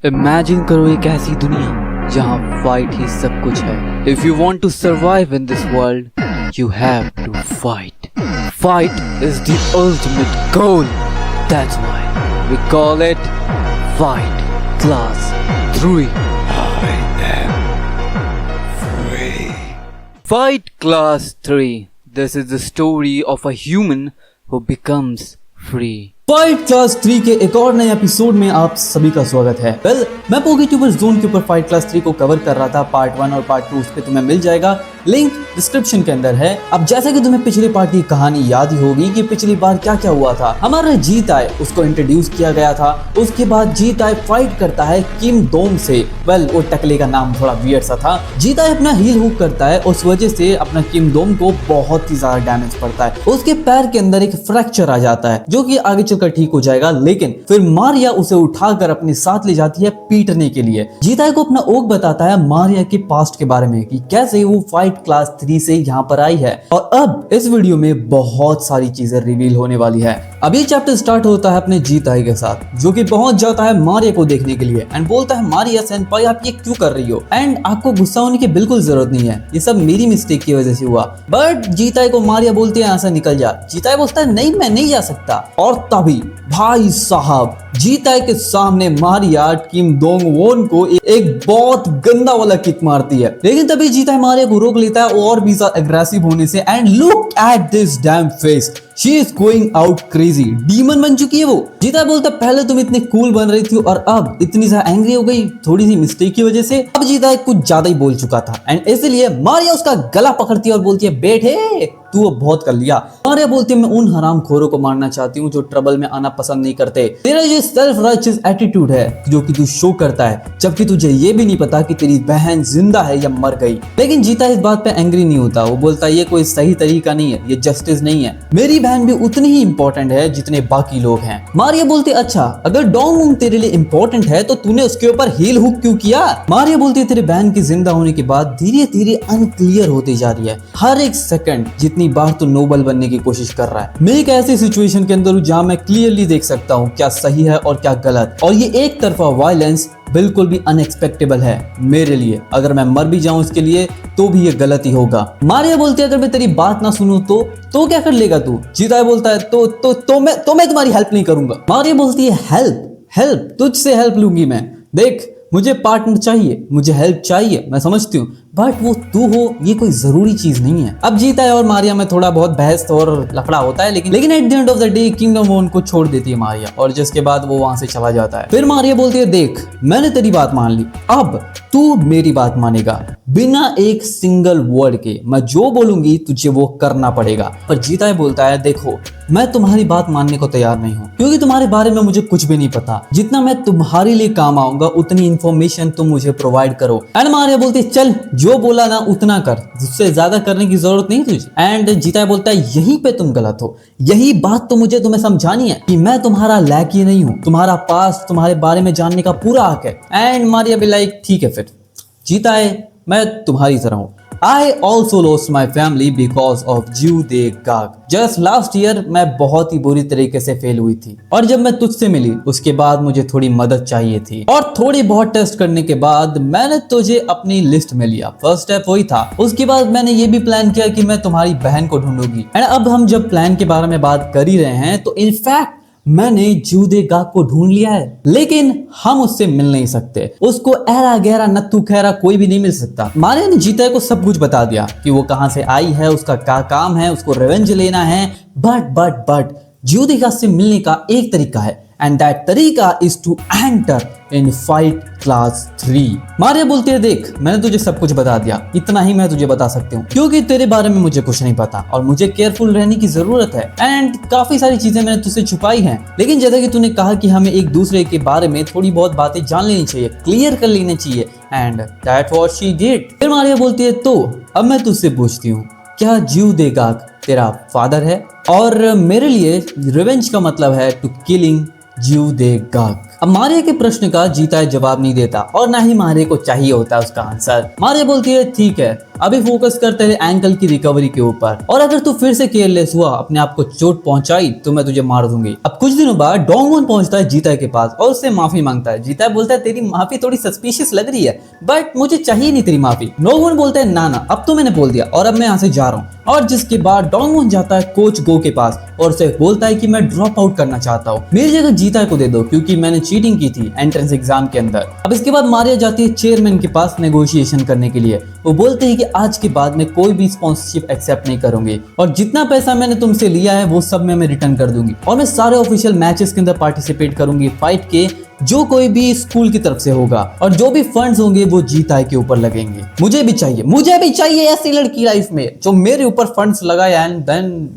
Imagine करो एक ऐसी दुनिया जहाँ फाइट ही सब कुछ है। If you want to survive in this world you have to fight. Fight is the ultimate goal, that's why we call it fight class 3। I am free. Fight Class 3. This is the story of a human who becomes free. Fight class 3 के एक और नए episode में आप सभी का स्वागत है। मैं पोकेट्यूबर जोन के ऊपर फाइट क्लास 3 को कवर कर रहा था। पार्ट 1 और पार्ट 2 उस पे तुम्हें मिल जाएगा, लिंक डिस्क्रिप्शन के अंदर है। अब जैसा कि तुम्हें पिछली पार्ट की कहानी याद ही होगी कि पिछली बार क्या क्या हुआ था। हमारा जीताए उसको इंट्रोड्यूस किया गया था। उसके बाद जीताए फाइट करता है किम दोम से। वो टकले का नाम थोड़ा वियर्ड सा था। जीताए अपना हील हुक करता है, उस वजह से अपना किम दोम को बहुत ही ज्यादा डैमेज पड़ता है। उसके पैर के अंदर एक फ्रैक्चर आ जाता है जो कि आगे चलकर ठीक हो जाएगा, लेकिन फिर मारिया उसे उठाकर अपने साथ ले जाती है पीटने के लिए। जीताए को अपना ओक बताता है मारिया के पास्ट के बारे में कि कैसे वो फाइट क्लास 3 से यहाँ पर आई है। और अब इस वीडियो में बहुत सारी चीजें रिवील होने वाली है। अब ये चैप्टर स्टार्ट होता है अपने जीताए के साथ, जो कि पहुंच जाता है मारिया को देखने के लिए एंड बोलता है मारिया सेनपाई आप ये क्यों कर रही हो, एंड आपको गुस्सा होने की बिल्कुल जरूरत नहीं है, ये सब मेरी मिस्टेक की वजह से हुआ। बट जीताए को मारिया बोलती है यहाँ से निकल जा। जीताए बोलता है नहीं मैं नहीं जा सकता। और तभी भाई साहब जीताए के सामने मारिया किम दोंग वोन को एक बहुत गंदा वाला किक मारती है, लेकिन तभी जीताए मारिया को रोक लेता है और भी ज्यादा एग्रेसिव होने से। And look at this dam face, she is going out crazy. Demon बन चुकी है वो। जीताए बोलता है पहले तुम इतनी कूल बन रही थी और अब इतनी ज्यादा एंग्री हो गई थोड़ी सी मिस्टेक की वजह से। अब जीताए कुछ ज्यादा ही बोल चुका था एंड इसलिए मारिया उसका गला पकड़ती है और बोलती है बेटे तू अब बहुत कर लिया। मारिया बोलती है मैं उन हरामखोरों को मारना चाहती हूँ जो ट्रबल में आना पसंद नहीं करते। तेरा ये सेल्फ राइचियस एटीट्यूड है जो कि तू शो करता है, जबकि तुझे ये भी नहीं पता कि तेरी बहन जिंदा है या मर गई। लेकिन जीता इस बात पे एंग्री नहीं होता। वो बोलता है ये कोई सही तरीका नहीं है, ये जस्टिस नहीं है। मेरी बहन भी उतनी ही इंपॉर्टेंट है जितने बाकी लोग हैं। मारिया बोलती है अच्छा अगर डोंग तेरे लिए इंपॉर्टेंट है तो तूने उसके ऊपर हील हुक क्यों किया। मारिया बोलती है तेरे बहन की जिंदा होने के बाद धीरे धीरे अनक्लियर होती जा रही है। हर एक सेकंड जितनी बार तो नोबल बनने की कोशिश कर रहा है। मैं एक ऐसी सिचुएशन के अंदर हूं जहां मैं क्लियरली देख सकता हूं क्या सही है और क्या गलत, और ये एक तरफा वायलेंस बिल्कुल भी अनएक्सपेक्टेबल है मेरे लिए। अगर मैं मर भी जाऊं इसके लिए तो भी ये गलत ही होगा। मारिया बोलती है अगर मैं तेरी बात ना सुनूं तो क्या कर लेगा तू। जीताए बोलता है तो मैं तुम्हारी हेल्प नहीं करूंगा। मारिया बोलती है हेल्प तुझसे हेल्प लूंगी मैं। देख मुझे पार्टनर चाहिए, मुझे हेल्प चाहिए, मैं समझती हूँ, बट वो तू हो ये कोई जरूरी चीज नहीं है। अब जीता है और मारिया में थोड़ा बहुत बहस और लफड़ा होता है, लेकिन eight the end of the day kingdom वो उनको छोड़ देती है मारिया, और जिसके बाद वो वहां से चला जाता है। फिर मारिया बोलती है देख मैंने तेरी बात मान ली, अब तू मेरी बात मानेगा बिना एक सिंगल वर्ड के। मैं जो बोलूंगी तुझे वो करना पड़ेगा। पर जीता है बोलता है देखो मैं तुम्हारी बात मानने को तैयार नहीं हूँ, क्योंकि तुम्हारे बारे में मुझे कुछ भी नहीं पता। जितना मैं तुम्हारे लिए काम आऊंगा उतनी इन्फॉर्मेशन तुम मुझे प्रोवाइड करो। एंड मारिया बोलती है चल जो बोला ना उतना कर, उससे ज्यादा करने की जरूरत नहीं तुझे। एंड जीता बोलता है यहीं पे तुम गलत हो, यही बात तो मुझे तुम्हें समझानी है कि मैं तुम्हारा लैकी नहीं हूँ, तुम्हारा पास तुम्हारे बारे में जानने का पूरा हक है। एंड मारिया भी लाइक ठीक है फिर जीता है मैं तुम्हारी तरह हूँ। I also lost my family because of Jiu De Gag. Just last year मैं बहुत ही बुरी तरीके से फेल हुई थी, और जब मैं तुझसे मिली उसके बाद मुझे थोड़ी मदद चाहिए थी, और थोड़ी बहुत टेस्ट करने के बाद मैंने तुझे अपनी लिस्ट में लिया। फर्स्ट स्टेप वही था। उसके बाद मैंने ये भी प्लान किया कि मैं तुम्हारी बहन को ढूंढूंगी। एंड अब हम जब प्लान के बारे में बात कर ही रहे हैं तो इनफैक्ट मैंने जिउ दे गाग को ढूंढ लिया है, लेकिन हम उससे मिल नहीं सकते। उसको ऐरा गहरा नत्थु खैरा कोई भी नहीं मिल सकता। मारिया ने जीता को सब कुछ बता दिया कि वो कहां से आई है, उसका क्या काम है, उसको रिवेंज लेना है। बट जिउ दे गाग से मिलने का एक तरीका है, एंड दैट तरीका is to enter in fight class 3। Maria बोलती है देख मैंने तुझे सब कुछ बता दिया, इतना ही मैं तुझे बता सकती हूँ, क्योंकि तेरे बारे में मुझे कुछ नहीं पता और मुझे केयरफुल रहने की जरूरत है। एंड काफी सारी चीजें मैंने तुझसे छुपाई हैं, लेकिन जैसा कि तूने कहा कि हमें एक दूसरे के बारे में थोड़ी बहुत बातें जान लेनी चाहिए, क्लियर कर लेनी चाहिए, and that what she did. फिर मारिया बोलती है तो अब मैं तुझसे पूछती हूँ क्या जिउ दे गाग तेरा फादर है। और मेरे लिए रिवेंज का मतलब है टू किलिंग जिउ दे गाग। अब मारिया के प्रश्न का जीता जवाब नहीं देता और ना ही मारिया को चाहिए होता उसका आंसर। मारिया बोलती है ठीक है, अभी फोकस करते हैं एंकल की रिकवरी के ऊपर, और अगर तू फिर से केयरलेस हुआ, अपने आप को चोट पहुंचाई, तो मैं तुझे मार दूंगी। अब कुछ दिनों बाद डोंगवॉन पहुंचता है जीता के पास और उससे माफी मांगता है। जीता बोलता है तेरी माफी थोड़ी सस्पिशियस लग रही है, बट मुझे चाहिए नहीं तेरी माफी। डोंगवॉन बोलता है ना अब तो मैंने बोल दिया और अब मैं यहाँ से जा रहा हूँ। और जिसके बाद डोंगवॉन जाता है कोच गो के पास और उसे बोलता है कि मैं ड्रॉप आउट करना चाहता हूँ, मेरी जगह जीता को दे दो क्योंकि मैंने चीटिंग की थी एंट्रेंस एग्जाम के अंदर। अब इसके बाद मारिया जाती है चेयरमैन के पास नेगोशिएशन करने के लिए। वो बोलते हैं कि आज के बाद मैं कोई भी स्पॉन्सरशिप एक्सेप्ट नहीं करूंगी और जितना पैसा मैंने तुमसे लिया है वो सब मैं रिटर्न कर दूंगी, और मैं सारे ऑफिशियल मैचेस के अंदर पार्टिसिपेट करूंगी फाइट के, जो कोई भी स्कूल की तरफ से होगा, और जो भी फंड्स होंगे वो जीता के ऊपर लगेंगे। मुझे भी चाहिए ऐसी लड़की लाइफ में जो मेरे ऊपर फंड्स लगाए and then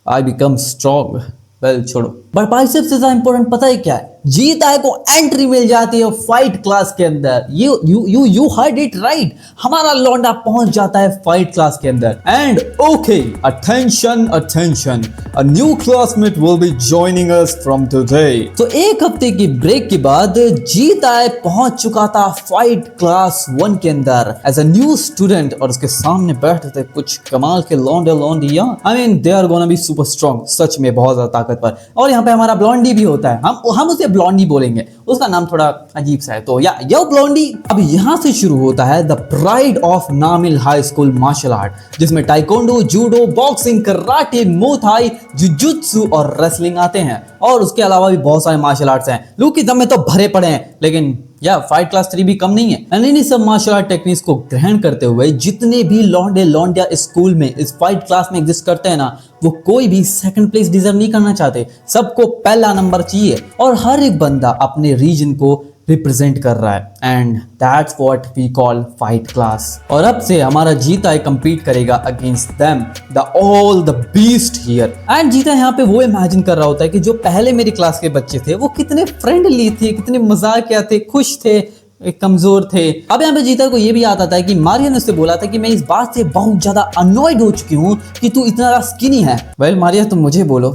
I become strong. Well छोड़ो, बट भाई सबसे ज्यादा इंपॉर्टेंट पता है क्या है, जीता को एंट्री मिल जाती है फाइट क्लास के अंदर। यू हर्ड इट राइट, हमारा लौंडा पहुंच जाता है फाइट क्लास के अंदर। And okay, attention, a new classmate will be joining us from today. तो एक हफ्ते की ब्रेक के बाद जीता पहुंच चुका था फाइट क्लास 1 के अंदर एज अ न्यू स्टूडेंट, और उसके सामने बैठे थे कुछ कमाल के लौंडिया। I mean they are gonna be super strong, सच में बहुत ज्यादा ताकतवर। और यहाँ पे हमारा ब्लॉन्डी भी होता है, हम उसे ब्लॉन्डी बोलेंगे, उसका नाम थोड़ा अजीब सा है, तो यो ब्लॉन्डी। अब यहाँ से शुरू होता है the pride of Namil high school martial art, जिसमें taekwondo, judo, boxing, karate, muay thai, jujutsu और रेसलिंग आते हैं, और उसके अलावा भी बहुत सारे मार्शल आर्ट्स हैं। लू की दम में तो भरे पड़े हैं, लेकिन फाइट क्लास 3 भी कम नहीं है। इन्हीं सब मार्शल आर्ट टेक्निक्स को ग्रहण करते हुए जितने भी लौंडिया स्कूल में इस फाइट क्लास में एग्जिस्ट करते हैं ना, वो कोई भी सेकंड प्लेस डिजर्व नहीं करना चाहते, सबको पहला नंबर चाहिए, और हर एक बंदा अपने रीजन को रिप्रेजेंट कर रहा है, and that's what we call fight class. और अब से हमारा जीता कंपीट करेगा against them, the all the beast here. And Jitae यहाँ पे वो इमेजिन कर रहा होता है कि जो पहले मेरी क्लास के बच्चे थे वो कितने फ्रेंडली थे, कितने मजाकिया थे, खुश थे, कमजोर थे। अब यहाँ पे जीता को ये भी याद आता है कि मारिया ने उससे बोला था कि मैं इस बात से बहुत ज्यादा अनॉयड हो चुकी हूँ कि तू इतना ज्यादा स्किनी है। वेल मारिया, तुम मुझे बोलो,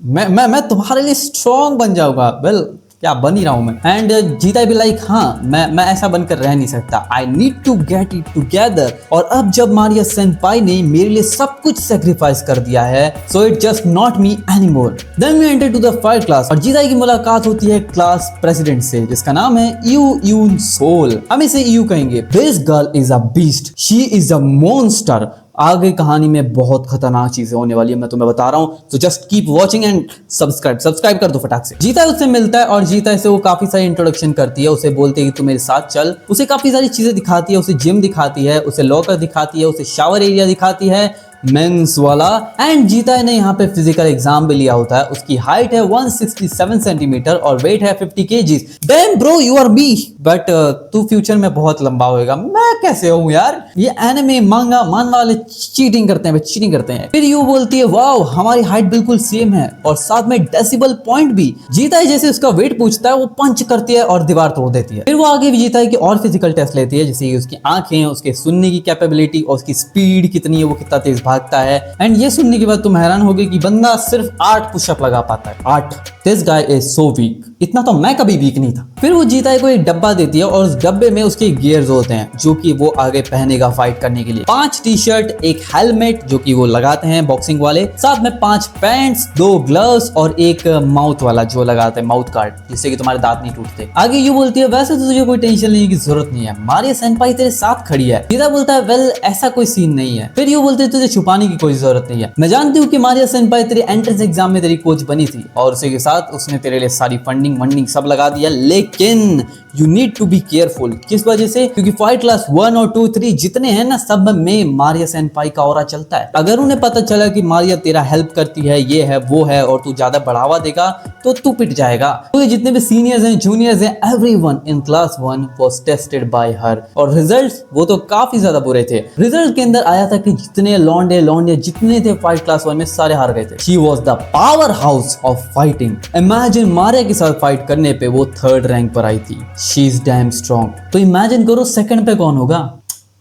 मैं तुम्हारे लिए स्ट्रॉन्ग बन जाऊंगा। वेल क्या बन ही रहा हूं मैं। एंड जीता भी लाइक हाँ, मैं ऐसा बनकर रह नहीं सकता, I need to get it together. और अब जब मारिया सेंपाई ने मेरे लिए सब कुछ सेक्रीफाइस कर दिया है, so it just not me anymore. Then we enter to the fight class, और जीता की मुलाकात होती है क्लास प्रेसिडेंट से, जिसका नाम है यू यून सोल। हम इसे यू कहेंगे। This girl is a beast, she is a monster. आगे कहानी में बहुत खतरनाक चीजें होने वाली है, मैं तुम्हें बता रहा हूं, तो just keep watching and subscribe कर दो फटाक से। जीता उससे मिलता है और जीता से वो काफी सारी इंट्रोडक्शन करती है, उसे बोलते है कि तू मेरे साथ चल, उसे काफी सारी चीजें दिखाती है, उसे जिम दिखाती है, उसे लॉकर दिखाती है, उसे शावर एरिया दिखाती है, मेंस वाला। एंड जीता ने यहाँ पे फिजिकल एग्जाम भी लिया होता है। उसकी हाइट है 167 सेंटीमीटर और वेट है 50 kg। Damn bro, you are me, but तू फ्यूचर में बहुत लंबा होएगा। मैं कैसे हूँ यार, ये एनिमे मांगा मान वाले चीटिंग करते हैं। फिर यू बोलती है वाओ, हमारी हाइट बिल्कुल सेम है और साथ में डेसिबल पॉइंट भी। जीता है जैसे उसका वेट पूछता है, वो पंच करती है और दीवार तोड़ देती है। फिर वो आगे भी जीता है कि और फिजिकल टेस्ट लेती है, जैसे उसकी आंखें, उसके सुनने की कैपेबिलिटी और उसकी स्पीड कितनी है, वो कितना तेज भागता है। एंड ये सुनने के बाद तुम हैरान होगे कि बंदा सिर्फ 8 पुशअप लगा पाता है। 8। This guy is so weak, इतना तो मैं कभी वीक नहीं था। फिर वो जीता को एक डब्बा देती है और उस डब्बे में उसके गियर्स होते हैं, जो कि वो आगे पहनेगा फाइट करने के लिए। 5 टी शर्ट, एक हेलमेट जो कि वो लगाते हैं बॉक्सिंग वाले, साथ में 5 पैंट्स, 2 ग्लव्स और एक माउथ वाला जो लगाते हैं, माउथ गार्ड, जिससे कि तुम्हारे दांत नहीं टूटते। आगे यू बोलती है वैसे तो तुझे कोई टेंशन लेने की जरूरत नहीं है, मारिया सेनपाई तेरे साथ खड़ी है। जीता बोलता है वेल ऐसा कोई सीन नहीं है। फिर यू बोलते है तुझे छुपाने की कोई जरूरत नहीं है, मैं जानती हूँ कि मारिया सेनपाई तेरी एंट्रेंस एग्जाम में तेरी कोच बनी थी और उसी के साथ उसने तेरे लिए सारी फंडिंग सब लगा दिया, लेकिन you need to be careful. किस वजह से? क्योंकि फाइट क्लास 1 और 2, 3 जितने हैं ना, सब में मारिया सेनपाई का ऑरा चलता है। अगर उन्हें पता चला कि मारिया तेरा हेल्प करती है, ये है वो है, और तू ज्यादा बढ़ावा देगा तो तू पिट जाएगा। तो ये जितने भी सीनियर्स हैं, जूनियर्स हैं, everyone in class 1 was tested by हर, और रिजल्ट्स वो तो काफी ज्यादा बुरे थे। रिजल्ट के अंदर आया था कि जितने लौंडे जितने थे फाइट क्लास 1 में, सारे हार गए थे। She was the power house of fighting. Imagine Maria के साथ फाइट करने पे वो 3rd रैंक पर आई थी। She is damn strong. तो इमेजिन करो सेकंड पे कौन होगा?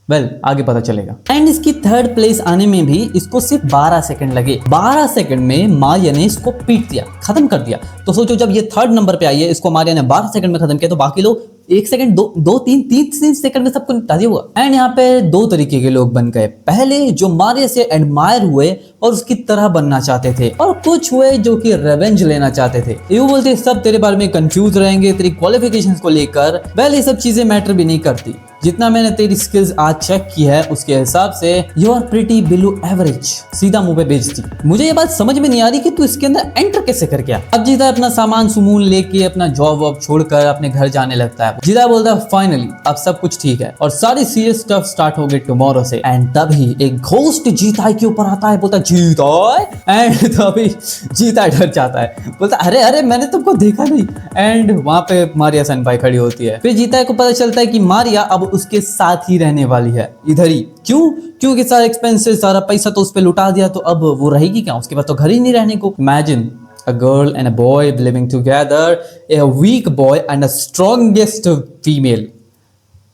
वेल आगे पता चलेगा। एंड इसकी थर्ड प्लेस आने में भी इसको सिर्फ 12 सेकंड लगे। 12 सेकंड में मारिया ने इसको पीट दिया, खत्म कर दिया। तो सोचो जब ये थर्ड नंबर पे आई है, इसको मारिया ने 12 सेकंड में खत्म किया, तो बाकी लोग 1 सेकंड, 2 3 सेकंड में सबको निपटा दिया हुआ। एंड यहाँ पे दो तरीके के लोग बन गए। पहले जो मारिया से एडमायर हुए और उसकी तरह बनना चाहते थे, और कुछ हुए जो कि रिवेंज लेना चाहते थे। ये बोलते सब तेरे बारे में कंफ्यूज रहेंगे तेरी क्वालिफिकेशंस को लेकर। वेल ये सब चीजें मैटर भी नहीं करती। जितना मैंने तेरी स्किल्स आज चेक की है उसके हिसाब से you are pretty below average. सीधा मुंह पे बेच दी। मुझे ये बात समझ में नहीं आ रही कि तू इसके अंदर एंटर कैसे कर गया। अब जीता अपना सामान सुमून लेके अपना जॉब वॉब छोड़कर अपने घर जाने लगता है। जीता बोलता है फाइनली अब सब कुछ ठीक है और सारी सीरियस स्टफ स्टार्ट हो गई टुमारो से। एंड तभी एक घोस्ट जीता के ऊपर आता है, बोलता जीता। एंड तभी जीता डर जाता है, बोलता अरे अरे मैंने तुमको देखा नहीं। एंड वहां पे मारिया सेनपाई खड़ी होती है। फिर जीता को पता चलता है कि मारिया अब उसके साथ ही रहने वाली है इधर ही। क्यों? क्योंकि सारा एक्सपेंसेस, सारा पैसा तो उस पे लुटा दिया, तो अब वो रहेगी क्या? उसके बाद तो घर ही नहीं रहने को। Imagine a girl and a boy living together, a weak boy and a strongest female।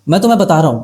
मैं तुम्हें बता रहा हूं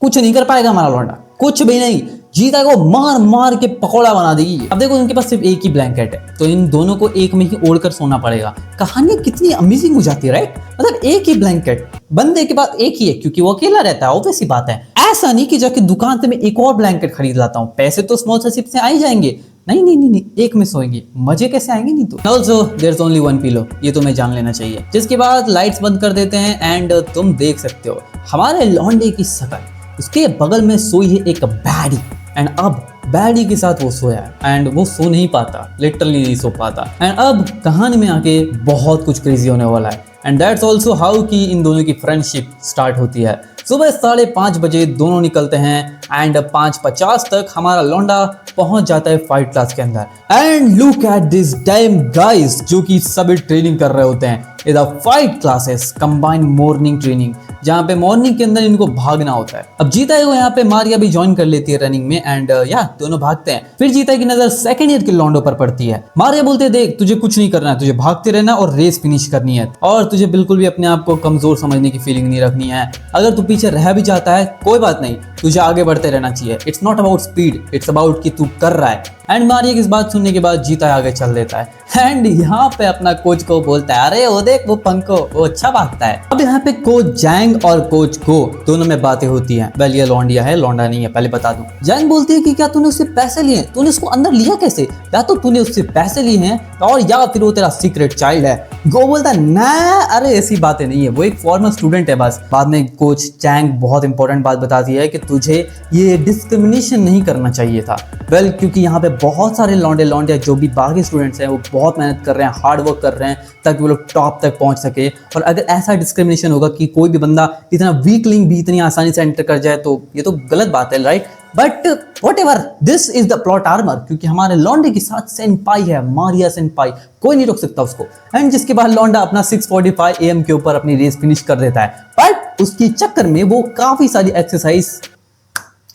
कुछ नहीं कर पाएगा हमारा लौंडा, कुछ भी नहीं। जीता को मार मार के पकौड़ा बना देगी। अब देखो उनके पास सिर्फ एक ही ब्लैंकेट है, तो इन दोनों को एक में ही ओढ़कर सोना पड़ेगा। कहानी कितनी अमेजिंग हो जाती है, राइट? मतलब एक ही ब्लैंकेट, बंदे के पास एक ही है क्योंकि वो अकेला रहता है, ऑब्वियस सी बात है। ऐसा नहीं कि जाके दुकान से मैं एक और ब्लैंकेट खरीद लाता हूँ, पैसे तो स्पॉन्सरशिप से आ ही जाएंगे। नहीं नहीं नहीं नहीं, एक में सोएंगे, मजे कैसे आएंगे? नहीं तो also there is only one pillow, ये तुम्हें जान लेना चाहिए। जिसके बाद लाइट्स बंद कर देते हैं एंड तुम देख सकते हो हमारे लौंडे की शकल, उसके बगल में सोई है एक बैडी। एंड अब बैडी के साथ वो सोया है एंड वो सो नहीं पाता, लिटरली नहीं सो पाता। एंड अब कहानी में आके बहुत कुछ क्रेजी होने वाला है। एंड दैट्स ऑल्सो हाउ कि इन दोनों की फ्रेंडशिप स्टार्ट होती है। सुबह 5:30 बजे दोनों निकलते हैं एंड 5:50 तक हमारा लौंडा पहुंच जाता है फाइट क्लास के अंदर। And look at this dam guys, जो कि सभी ट्रेनिंग कर रहे होते हैं। इधर fight classes combined morning training, जहाँ पे मॉर्निंग के अंदर इनको भागना होता है। अब जीता है वो यहाँ पे मारिया भी ज्वाइन कर लेती है रनिंग में एंड या दोनों भागते हैं। फिर जीता की नजर सेकंड ईयर के लौंडो पर पड़ती है। मारिया बोलते हैं देख तुझे कुछ नहीं करना है, तुझे भागते रहना और रेस फिनिश करनी है, और तुझे बिल्कुल भी अपने आप को कमजोर समझने की फीलिंग नहीं रखनी है। अगर तू पीछे रह भी जाता है कोई बात नहीं, तुझे आगे बढ़ते रहना चाहिए। It's not about speed, it's about कि तू कर रहा है। एंड मारिया की इस बात सुनने के बाद जीता आगे चल देता है एंड यहाँ पे अपना कोच को बोलता है अरे वो देख वो पंको, वो अच्छा भागता है। अब यहाँ पे कोच जैंग और कोच गो दोनों में बातें होती हैं। वेल ये लौंडिया है, लौंडा नहीं है, पहले बता दूं। जैंग बोलती है कि क्या तूने उससे पैसे लिए? तूने उसको अंदर लिया कैसे? या तो तूने उससे पैसे लिए हैं और या फिर वो तेरा सीक्रेट चाइल्ड है। गो बोलता है ना अरे ऐसी बातें नहीं है, वो एक फॉर्मल स्टूडेंट है बस। बाद में कोच जैंग बहुत इंपॉर्टेंट बात बताती है कि तुझे ये डिस्क्रिमिनेशन नहीं करना चाहिए था। वेल क्योंकि यहाँ पे बहुत सारे लौंडे जो भी बाकी स्टूडेंट्स हैं वो बहुत मेहनत कर रहे हैं, हार्ड वर्क कर रहे हैं ताकि वो लोग टॉप तक पहुंच सके। और अगर ऐसा डिस्क्रिमिनेशन होगा कि कोई भी बंदा इतना वीकलिंग भी इतनी आसानी से एंटर कर जाए तो ये तो गलत बात है, right? But whatever, this is the plot armour, क्योंकि हमारे लौंडे के साथ सेनपाई है, मारिया सेनपाई, कोई नहीं रोक सकता उसको। एंड जिसके बाद लौंडा अपना 6:45 AM के ऊपर अपनी रेस फिनिश कर देता है, बट उसकी चक्कर में वो काफी सारी एक्सरसाइज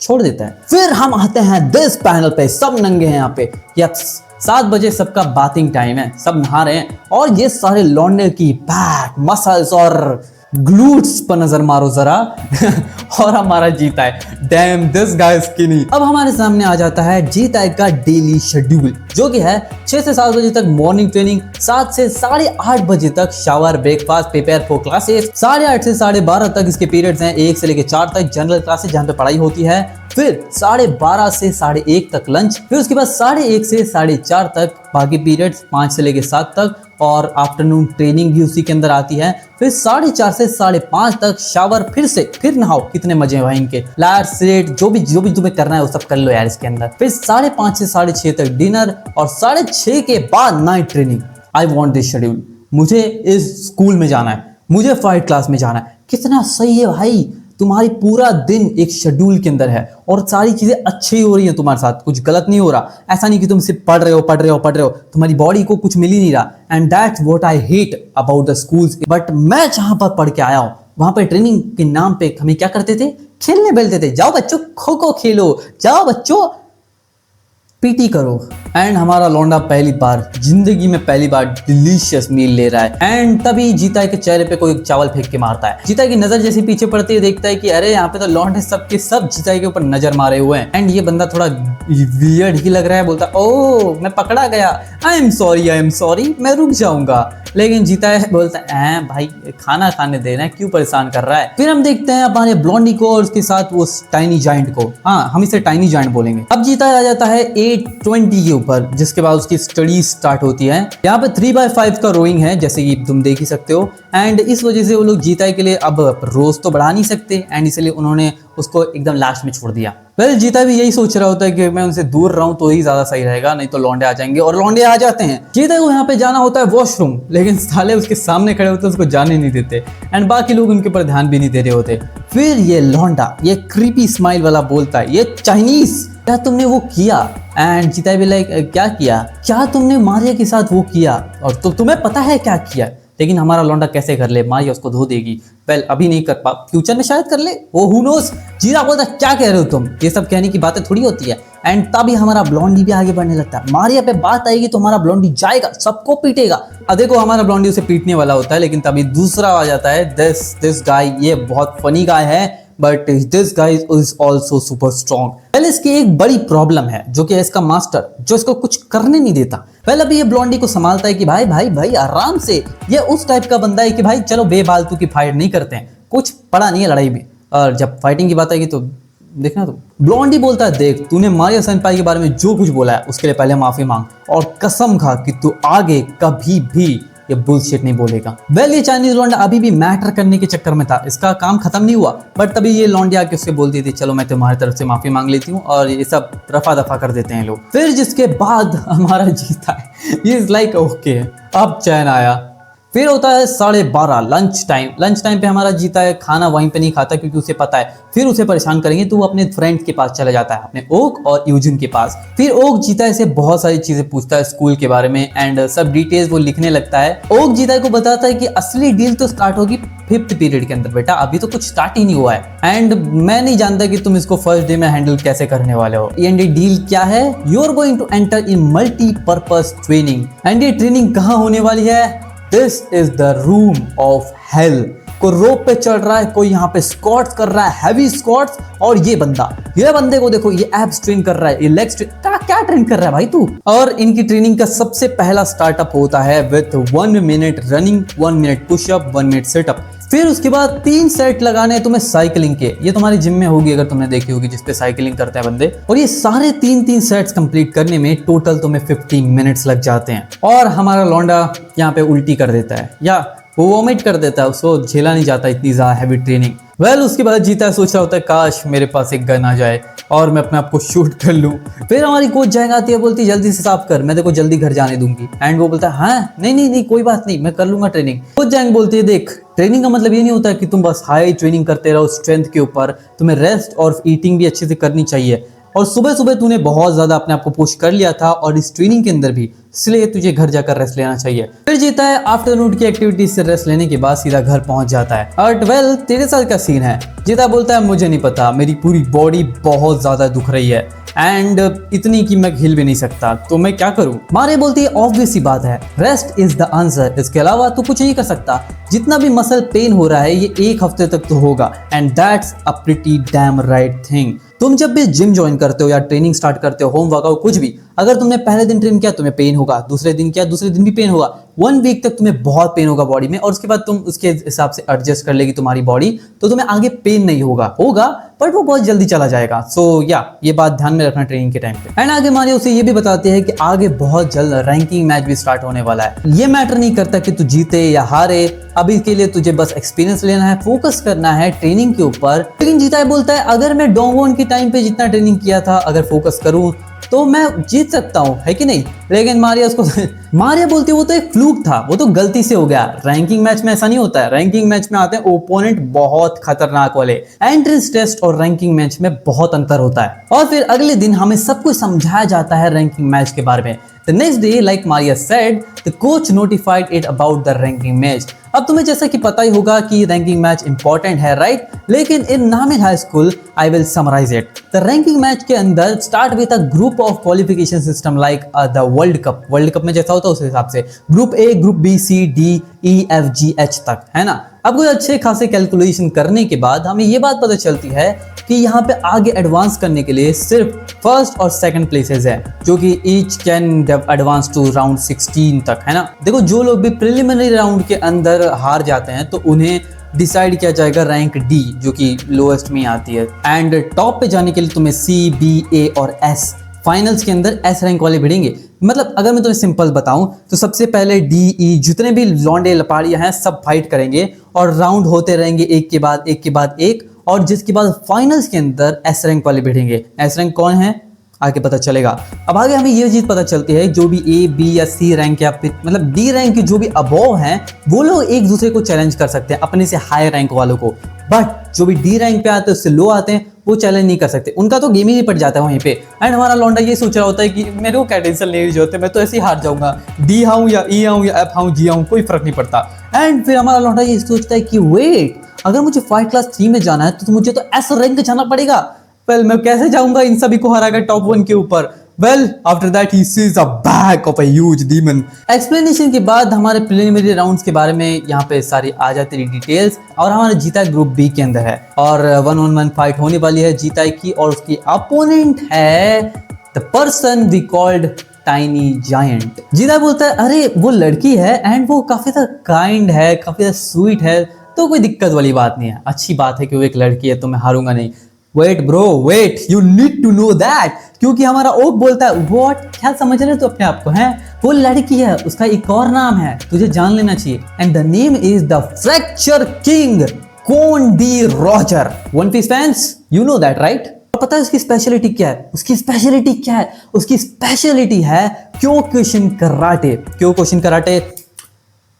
छोड़ देता है। फिर हम आते हैं दिस पैनल पे, सब नंगे हैं यहाँ पे। यस 7 बजे सबका बाथिंग टाइम है, सब नहा रहे हैं और ये सारे लौंडे की बैक मसल्स और ग्लूट्स पर नजर मारो जरा और हमारा जीता है, डैम दिस गाय स्किनी। अब हमारे सामने आ जाता है जीता का डेली शेड्यूल, जो कि है 6 से 7 बजे तक मॉर्निंग ट्रेनिंग, 7 से 8:30 बजे तक shower, breakfast, prepare for classes, 8:30 से 12:30 तक इसके पीरियड्स हैं, 1 से लेकर 4 तक जनरल क्लासेस जहाँ पे पढ़ाई होती है। फिर 12:30 से 1:30 तक लंच, फिर उसके बाद 1:30 से 4:30 तक बाकी पीरियड्स, 5 से लेकर 7 तक, और आफ्टरनून ट्रेनिंग भी उसी के अंदर आती है। फिर 4:30 से 5:30 तक शावर, फिर नहाओ, कितने मजे हैं भाई इनके। लाइट स्लेट जो भी तुम्हें करना है वो सब कर लो यार इसके अंदर। फिर 5:30 से 6:30 तक डिनर और 6:30 के बाद night training. I want this schedule, मुझे इस स्कूल में जाना है, मुझे फाइट क्लास में जाना है। कितना सही है भाई, तुम्हारी पूरा दिन एक शेड्यूल के अंदर है और सारी चीजें अच्छी हो रही हैं तुम्हारे साथ, कुछ गलत नहीं हो रहा। ऐसा नहीं कि तुम सिर्फ पढ़ रहे हो, तुम्हारी बॉडी को कुछ मिल ही नहीं रहा। And that's what I hate about the schools. But मैं जहां पर पढ़ के आया हूं वहां पर ट्रेनिंग के नाम पे हमें क्या करते थे, खेलने बेलते थे। जाओ बच्चों खो खो खेलो, जाओ बच्चों पीटी करो। एंड हमारा लौंडा पहली बार जिंदगी में पहली बार डिलीशियस मील ले रहा है एंड तभी जीता के चेहरे पे कोई चावल फेंक के मारता है। जीता की नजर जैसे पीछे पड़ती है देखता है कि अरे यहाँ पे तो लौंडे सबके सब जीता के ऊपर नजर मारे हुए हैं एंड ये बंदा थोड़ा वियर्ड ही लग रहा है। बोलता ओ मैं पकड़ा गया, आई एम सॉरी मैं रुक जाऊंगा। लेकिन जीता है बोलता है भाई खाना खाने दे रहे हैं, क्यों परेशान कर रहा है। फिर हम देखते हैं हमारे ब्लॉन्डी को और उसके साथ वो टाइनी जाइंट को, हाँ हम इसे टाइनी जाइंट बोलेंगे। अब जीता आ जाता है 820 के ऊपर, जिसके बाद उसकी स्टडी स्टार्ट होती है। यहाँ पे 3x5 का रोइंग है जैसे कि तुम देख ही सकते हो एंड इस वजह से वो लोग जीता के लिए अब रोज तो बढ़ा नहीं सकते एंड इसलिए उन्होंने उसको एकदम लास्ट में छोड़ दिया। वेल जीता भी यही सोच रहा होता है कि मैं उनसे दूर रहूं तो ही ज्यादा सही रहेगा, नहीं तो लौंडे आ जाएंगे और लौंडे आ जाते हैं। जीता को यहाँ पे जाना होता है वॉशरूम, लेकिन साले उसके सामने खड़े होते उसको जाने नहीं देते एंड बाकी लोग उनके ऊपर ध्यान भी नहीं दे रहे होते। फिर ये लौंडा ये क्रीपी स्माइल वाला बोलता है ये चाइनीज क्या तुमने वो किया। एंड जीता भी लाइक क्या किया, क्या तुमने मारिया के साथ वो किया और तो तुम्हें पता है क्या किया। लेकिन हमारा लौंडा कैसे कर ले, मारिया उसको धो देगी। वेल अभी नहीं कर पा, फ्यूचर में शायद कर ले, वो हु नोस। जीरा बोलता क्या कह रहे हो तुम, ये सब कहने की बातें थोड़ी होती है। एंड तभी हमारा ब्लॉन्डी भी आगे बढ़ने लगता है। मारिया पे बात आएगी तो हमारा ब्लॉन्डी जाएगा, सबको पीटेगा। अब देखो हमारा ब्लॉन्डी उसे पीटने वाला होता है लेकिन तभी दूसरा आ जाता है दिस गाय, ये बहुत फनी गाय है but this guy is also super strong. पहले इसकी एक बड़ी प्रॉब्लम है जो कि है इसका मास्टर, जो इसको कुछ करने नहीं देता। पहले अभी ये ब्लॉन्डी को संभालता है कि भाई भाई भाई आराम से। ये उस टाइप का बंदा है कि भाई चलो बेफालतू की फाइट नहीं करते हैं, कुछ पड़ा नहीं है लड़ाई में। और जब फाइटिंग की बात आएगी तो देखना तो ब्लॉन्डी बोलता है देख तूने मारिया सेनपाई के बारे में जो कुछ बोला है उसके लिए पहले माफी मांग और कसम खा कि तू आगे कभी भी ये बुलशिट नहीं बोलेगा। वेल ये चाइनीज लौंडा अभी भी मैटर करने के चक्कर में था, इसका काम खत्म नहीं हुआ बट तभी ये लौंडी आके उससे बोलती थी चलो मैं तुम्हारी तरफ से माफी मांग लेती हूँ और ये सब रफा दफा कर देते हैं लोग। फिर जिसके बाद हमारा जीता है, ये इज लाइक ओके अब चैन आया। फिर होता है 12:30 लंच टाइम पे हमारा जीता है खाना वहीं पे नहीं खाता क्योंकि उसे पता है फिर उसे परेशान करेंगे तो वो अपने फ्रेंड के पास चला जाता है, अपने ओक और यूजिन के पास। फिर ओक जीता से बहुत सारी चीजें पूछता है स्कूल के बारे में एंड सब डिटेल्स वो लिखने लगता है। ओक जीता को बताता है कि असली डील तो स्टार्ट होगी 5th पीरियड के अंदर, बेटा अभी तो कुछ स्टार्ट ही नहीं हुआ है एंड मैं नहीं जानता कि तुम इसको फर्स्ट डे में हैंडल कैसे करने वाले हो। एंड ये डील क्या है, you are going to enter in multipurpose training and ये ट्रेनिंग कहाँ होने वाली है, this is the room of hell. कोई रोप पे चढ़ रहा है, कोई यहाँ पे स्क्वाट्स कर रहा है, हैवी स्क्वाट्स। और ये बंदे को देखो ये एब्स ट्रेन कर रहा है, ये लेग्स क्या ट्रेन कर रहा है भाई तू। और इनकी ट्रेनिंग का सबसे पहला स्टार्टअप होता है with 1 minute running, 1 minute pushup, 1 minute situp. फिर उसके बाद 3 सेट लगाने तुम्हें साइकिलिंग के, ये तुम्हारी जिम में होगी अगर तुमने देखी होगी जिसपे साइकिलिंग करते हैं बंदे। और ये सारे 3 सेट्स कंप्लीट करने में टोटल तुम्हें 50 मिनट्स लग जाते हैं। और हमारा लौंडा यहाँ पे उल्टी कर देता है या वो वॉमिट कर देता है, उसको झेला नहीं जाता इतनी ज्यादा हैवी ट्रेनिंग। वेल उसके बाद जीता सोच रहा होता है काश मेरे पास एक गन आ जाए और मैं अपने आप को शूट कर लूं। फिर हमारी कोच जाएगा आती है, बोलती जल्दी से साफ कर, मैं देखो जल्दी घर जाने दूंगी। एंड वो बोलता है हाँ नहीं कोई बात नहीं मैं कर लूंगा ट्रेनिंग। कोच जाएंगे बोलती है देख ट्रेनिंग का मतलब ये नहीं होता कि तुम बस हाई ट्रेनिंग करते रहो स्ट्रेंथ के ऊपर, तुम्हें रेस्ट और ईटिंग भी अच्छे से करनी चाहिए। और सुबह सुबह तूने बहुत ज्यादा अपने आप को पुश कर लिया था और इस ट्रेनिंग के अंदर भी, इसलिए तुझे घर जाकर रेस्ट लेना चाहिए। फिर जीता है आफ्टरनून की एक्टिविटीज से रेस्ट लेने के बाद सीधा घर पहुंच जाता है। और वेल तेरे साथ क्या सीन है, जीता बोलता है मुझे नहीं पता, मेरी पूरी बॉडी बहुत ज्यादा दुख रही है एंड इतनी कि मैं हिल भी नहीं सकता, तो मैं क्या करूं। मारे बोलती है ऑब्वियस सी बात है, रेस्ट इज द आंसर, इसके अलावा तू कुछ नहीं कर सकता। जितना भी मसल पेन हो रहा है ये 1 हफ्ते तक तो होगा and that's a pretty dam right thing. तुम जब भी जिम ज्वाइन करते हो या ट्रेनिंग स्टार्ट करते हो, होम वर्कआउट कुछ भी, अगर तुमने पहले दिन ट्रेन किया तुम्हें पेन होगा, दूसरे दिन किया दूसरे दिन भी पेन होगा, 1 वीक तक तुम्हें बहुत पेन होगा बॉडी में और उसके बाद तुम उसके हिसाब से एडजस्ट कर लेगी तुम्हारी बॉडी, तो तुम्हें आगे पेन नहीं होगा बट वो बहुत जल्दी चला जाएगा। सो ये बात ध्यान में रखना ट्रेनिंग के टाइम पे। एंड आगे मारिया उसे ये भी बताते हैं कि आगे बहुत जल्द रैंकिंग मैच भी स्टार्ट होने वाला है। ये मैटर नहीं करता कि तू जीते या हारे, अभी के लिए तुझे बस एक्सपीरियंस लेना है, फोकस करना है ट्रेनिंग के ऊपर। लेकिन जीता है बोलता है अगर मैं डोंगवॉन के टाइम पे जितना ट्रेनिंग किया था अगर फोकस करूं तो मैं जीत सकता हूं, है कि नहीं। लेकिन मारिया बोलती है वो तो एक फ्लूक था, वो तो गलती से हो गया। रैंकिंग मैच में ऐसा नहीं होता है, रैंकिंग मैच में आते हैं ओपोनेंट बहुत खतरनाक वाले। एंट्रेंस टेस्ट और रैंकिंग मैच में बहुत अंतर होता है। और फिर अगले दिन हमें सब कुछ समझाया जाता है रैंकिंग मैच के बारे में। The next day like Maria said the coach notified it about the ranking match. अब तुम्हें जैसा कि पता ही होगा कि रैंकिंग मैच इंपॉर्टेंट है, राइट? लेकिन in Namil high school I will summarise it. The ranking match के अंदर start with a group of qualification system like the world cup. World cup में जैसा होता है उस हिसाब से group A, group B, C, D, E, F, ji, H तक, है ना? अब कोई अच्छे खासे कैलकुलेशन करने के बाद हमें ये बात पता चलती है कि यहाँ पे आगे एडवांस करने के लिए सिर्फ फर्स्ट और सेकंड प्लेसेस है, जो कि each can advance to round 16 तक, है ना? देखो, जो लोग भी प्रिलिमिनरी राउंड के अंदर हार जाते हैं तो उन्हें डिसाइड किया जाएगा रैंक डी, जो कि लोएस्ट में आती है। एंड टॉप पे जाने के लिए तुम्हें सी, बी, ए और एस, फाइनल्स के अंदर एस रैंक वाले भिड़ेंगे। मतलब अगर मैं तुम्हें सिंपल बताऊं तो सबसे पहले डी, ई, जितने भी लौंडे लपाड़ियां हैं सब फाइट करेंगे और राउंड होते रहेंगे एक के बाद एक के बाद एक, और जिसके बाद फाइनल्स के अंदर एस रैंक वाले भिड़ेंगे। एस रैंक कौन है आगे पता चलेगा। अब आगे हमें ये चीज पता चलती है जो भी ए, बी या सी रैंक या फिर मतलब डी रैंक के जो भी अबव हैं वो लोग एक दूसरे को चैलेंज कर सकते हैं, अपने से हाई रैंक वालों को। बट जो भी डी रैंक पे आते हैं उससे लो आते हैं वो चैलेंज नहीं कर सकते, उनका तो गेम ही निपट जाता है वहीं पे। एंड हमारा लौंडा ये सोच रहा होता है कि मेरे को क्या टेंशन लेने की जरूरत है, मैं तो ऐसे ही हार जाऊंगा, डी आऊं या ई आऊं या एफ आऊं जी आऊं कोई फर्क नहीं पड़ता। एंड फिर हमारा लौंडा ये सोचता है कि वेट, अगर मुझे फाइट क्लास 3 में जाना है तो मुझे तो एस रैंक जाना पड़ेगा। वेल, मैं कैसे जाऊंगा इन सभी को हराकर टॉप 1 के ऊपर? Well, after that he sees a back of a huge demon. Explanation के बाद हमारे प्रिलिमिनरी राउंड्स के बारे में यहाँ पे सारी आ जाती है डिटेल्स, और हमारा जीता ग्रुप बी के अंदर है और 1-on-1 फाइट होने वाली है जीता की, और उसकी अपोनेंट है the person we called tiny giant. Jitae बोलता है अरे वो लड़की है एंड वो काफी ज्यादा काइंड है, काफी ज्यादा स्वीट है, तो कोई दिक्कत वाली बात नहीं है, अच्छी बात है कि वो एक लड़की है तो मैं हारूंगा नहीं। Wait bro wait, you need to know that, क्योंकि हमारा ओक बोलता है व्हाट, क्या समझ रहे हो तो अपने आप को हैं, वो लड़की है, उसका एक और नाम है, तुझे जान लेना चाहिए, and the name is the fracture king Kon D Roger. One piece fans, you know that right? पता है उसकी स्पेशलिटी क्या है? उसकी स्पेशलिटी क्या है? उसकी स्पेशलिटी है Kyokushin karate. Kyokushin karate,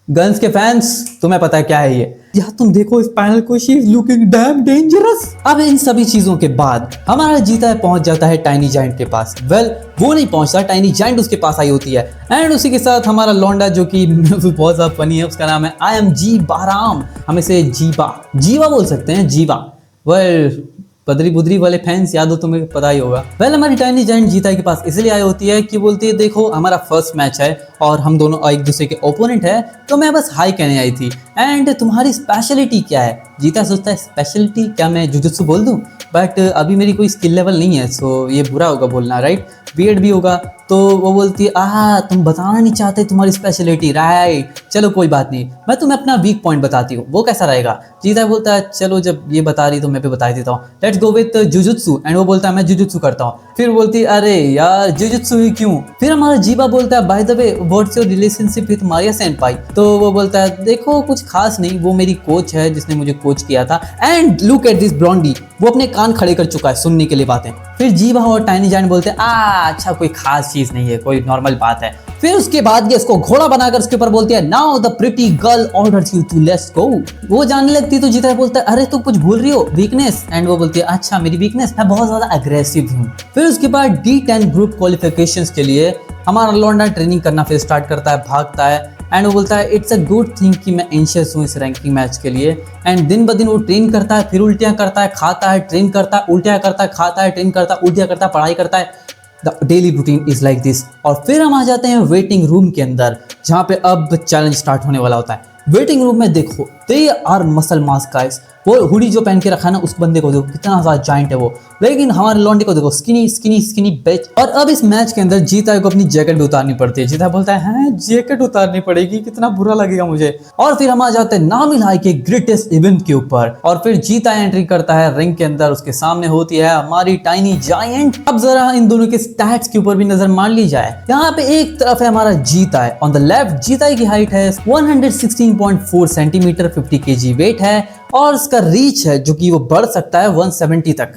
guns के फैंस तुम्हें पता है क्या है ये? यार तुम देखो इस पैनल को, she is looking dam dangerous. अब इन सभी चीजों के बाद हमारा जीता है पहुंच जाता है टाइनी जायंट के पास। वेल, वो नहीं पहुंचता, टाइनी जायंट उसके पास आई होती है, एंड उसी के साथ हमारा लौंडा जो कि बहुत ज्यादा फनी है, उसका नाम है आई एम जी बाराम, हम इसे जीवा बोल सकते हैं, जीवा। वेल, बदरी बुदरी वाले फैंस याद हो तुम्हें पता ही होगा। वेल, हमारी टाइनी जायंट जीता के पास इसलिए आई होती है कि बोलती है देखो हमारा फर्स्ट मैच है और हम दोनों एक दूसरे के ओपोनेंट है, तो मैं बस हाई कहने आई थी, एंड तुम्हारी स्पेशलिटी क्या है? जीता सोचता है स्पेशलिटी क्या मैं जुजुत्सु बोल दूं, बट अभी मेरी कोई स्किल लेवल नहीं है, सो ये बुरा होगा बोलना, राइट? वियर्ड भी होगा। तो वो बोलती है तुम बताना नहीं चाहते तुम्हारी स्पेशलिटी, राइट? चलो कोई बात नहीं, मैं तुम्हें अपना वीक पॉइंट बताती हूँ, वो कैसा रहेगा? जीता बोलता है चलो जब ये बता रही तो मैं भी बता देता हूँ, let's go with jujutsu. And वो बोलता है मैं जुजुत्सु करता हूँ। फिर बोलती है अरे यार जुजुत्सु ही क्यों? फिर हमारा जीवा बोलता है by the way what's your relationship with Maria senpai? तो वो बोलता है देखो कुछ खास नहीं, वो मेरी कोच है जिसने मुझे कोच किया था। And look at this Blondie, वो अपने कान खड़े कर चुका है सुनने के लिए बातें। फिर जीवा और टाइनी जायंट बोलते हैं अच्छा कोई खास चीज नहीं है, कोई नॉर्मल बात है। फिर उसके बाद ये इसको घोड़ा बनाकर उसके ऊपर बोलती है now the pretty girl orders you to let's go. वो जानने लगती तो जीता बोलता है अरे तुम कुछ भूल रही हो, वीकनेस। एंड वो बोलती है अच्छा मेरी वीकनेस, मैं बहुत ज्यादा अग्रेसिव हूँ। फिर उसके बाद D10 ग्रुप क्वालिफिकेशंस के लिए हमारा लौंडा ट्रेनिंग करना फिर स्टार्ट करता है, भागता है, एंड वो बोलता है इट्स अ गुड थिंग कि मैं एंशियस हूँ इस रैंकिंग मैच के लिए। एंड दिन ब दिन वो ट्रेन करता है, फिर उल्टियाँ करता है, खाता है, ट्रेन करता है, उल्टियाँ करता है, खाता है, ट्रेन करता है, उल्टियाँ करता है, पढ़ाई करता है। The daily routine is like this. और फिर हम आ जाते हैं वेटिंग रूम के अंदर, जहाँ पे अब चैलेंज स्टार्ट होने वाला होता है। वेटिंग रूम में देखो they are muscle mass guys, वो हुडी जो पहन के रखा है ना उस बंदे को देखो कितना ज्यादा जाइंट है वो, लेकिन हमारे लौंडे को देखो स्किनी स्किनी स्किनी बेच। और अब इस मैच के अंदर जीता को अपनी जैकेट भी उतारनी पड़ती है। जीता बोलता है जैकेट उतारनी पड़ेगी, कितना बुरा लगेगा मुझे। और फिर हम आ जाते हैं नामिल हाई के ग्रेटेस्ट इवेंट के ऊपर, और फिर जीता एंट्री करता है रिंग के अंदर, उसके सामने होती है हमारी टाइनी जायंट। अब जरा इन दोनों के स्टैट्स के ऊपर भी नजर मार ली जाए। यहाँ पे एक तरफ है हमारा जीता है, ऑन द लेफ्ट जीता की हाइट है 116.4 सेंटीमीटर, 50 kg वेट है, और इसका रीच है जो कि वो बढ़ सकता है 170 तक।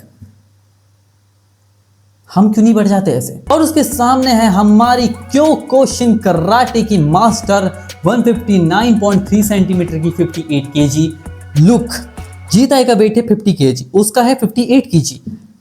हम क्यों नहीं बढ़ जाते ऐसे? और उसके सामने है हमारी क्योकुशिन कराटे की मास्टर 159.3 सेंटीमीटर की 58 kg लुक। जीता का वेट है 50 kg, उसका है 58 kg।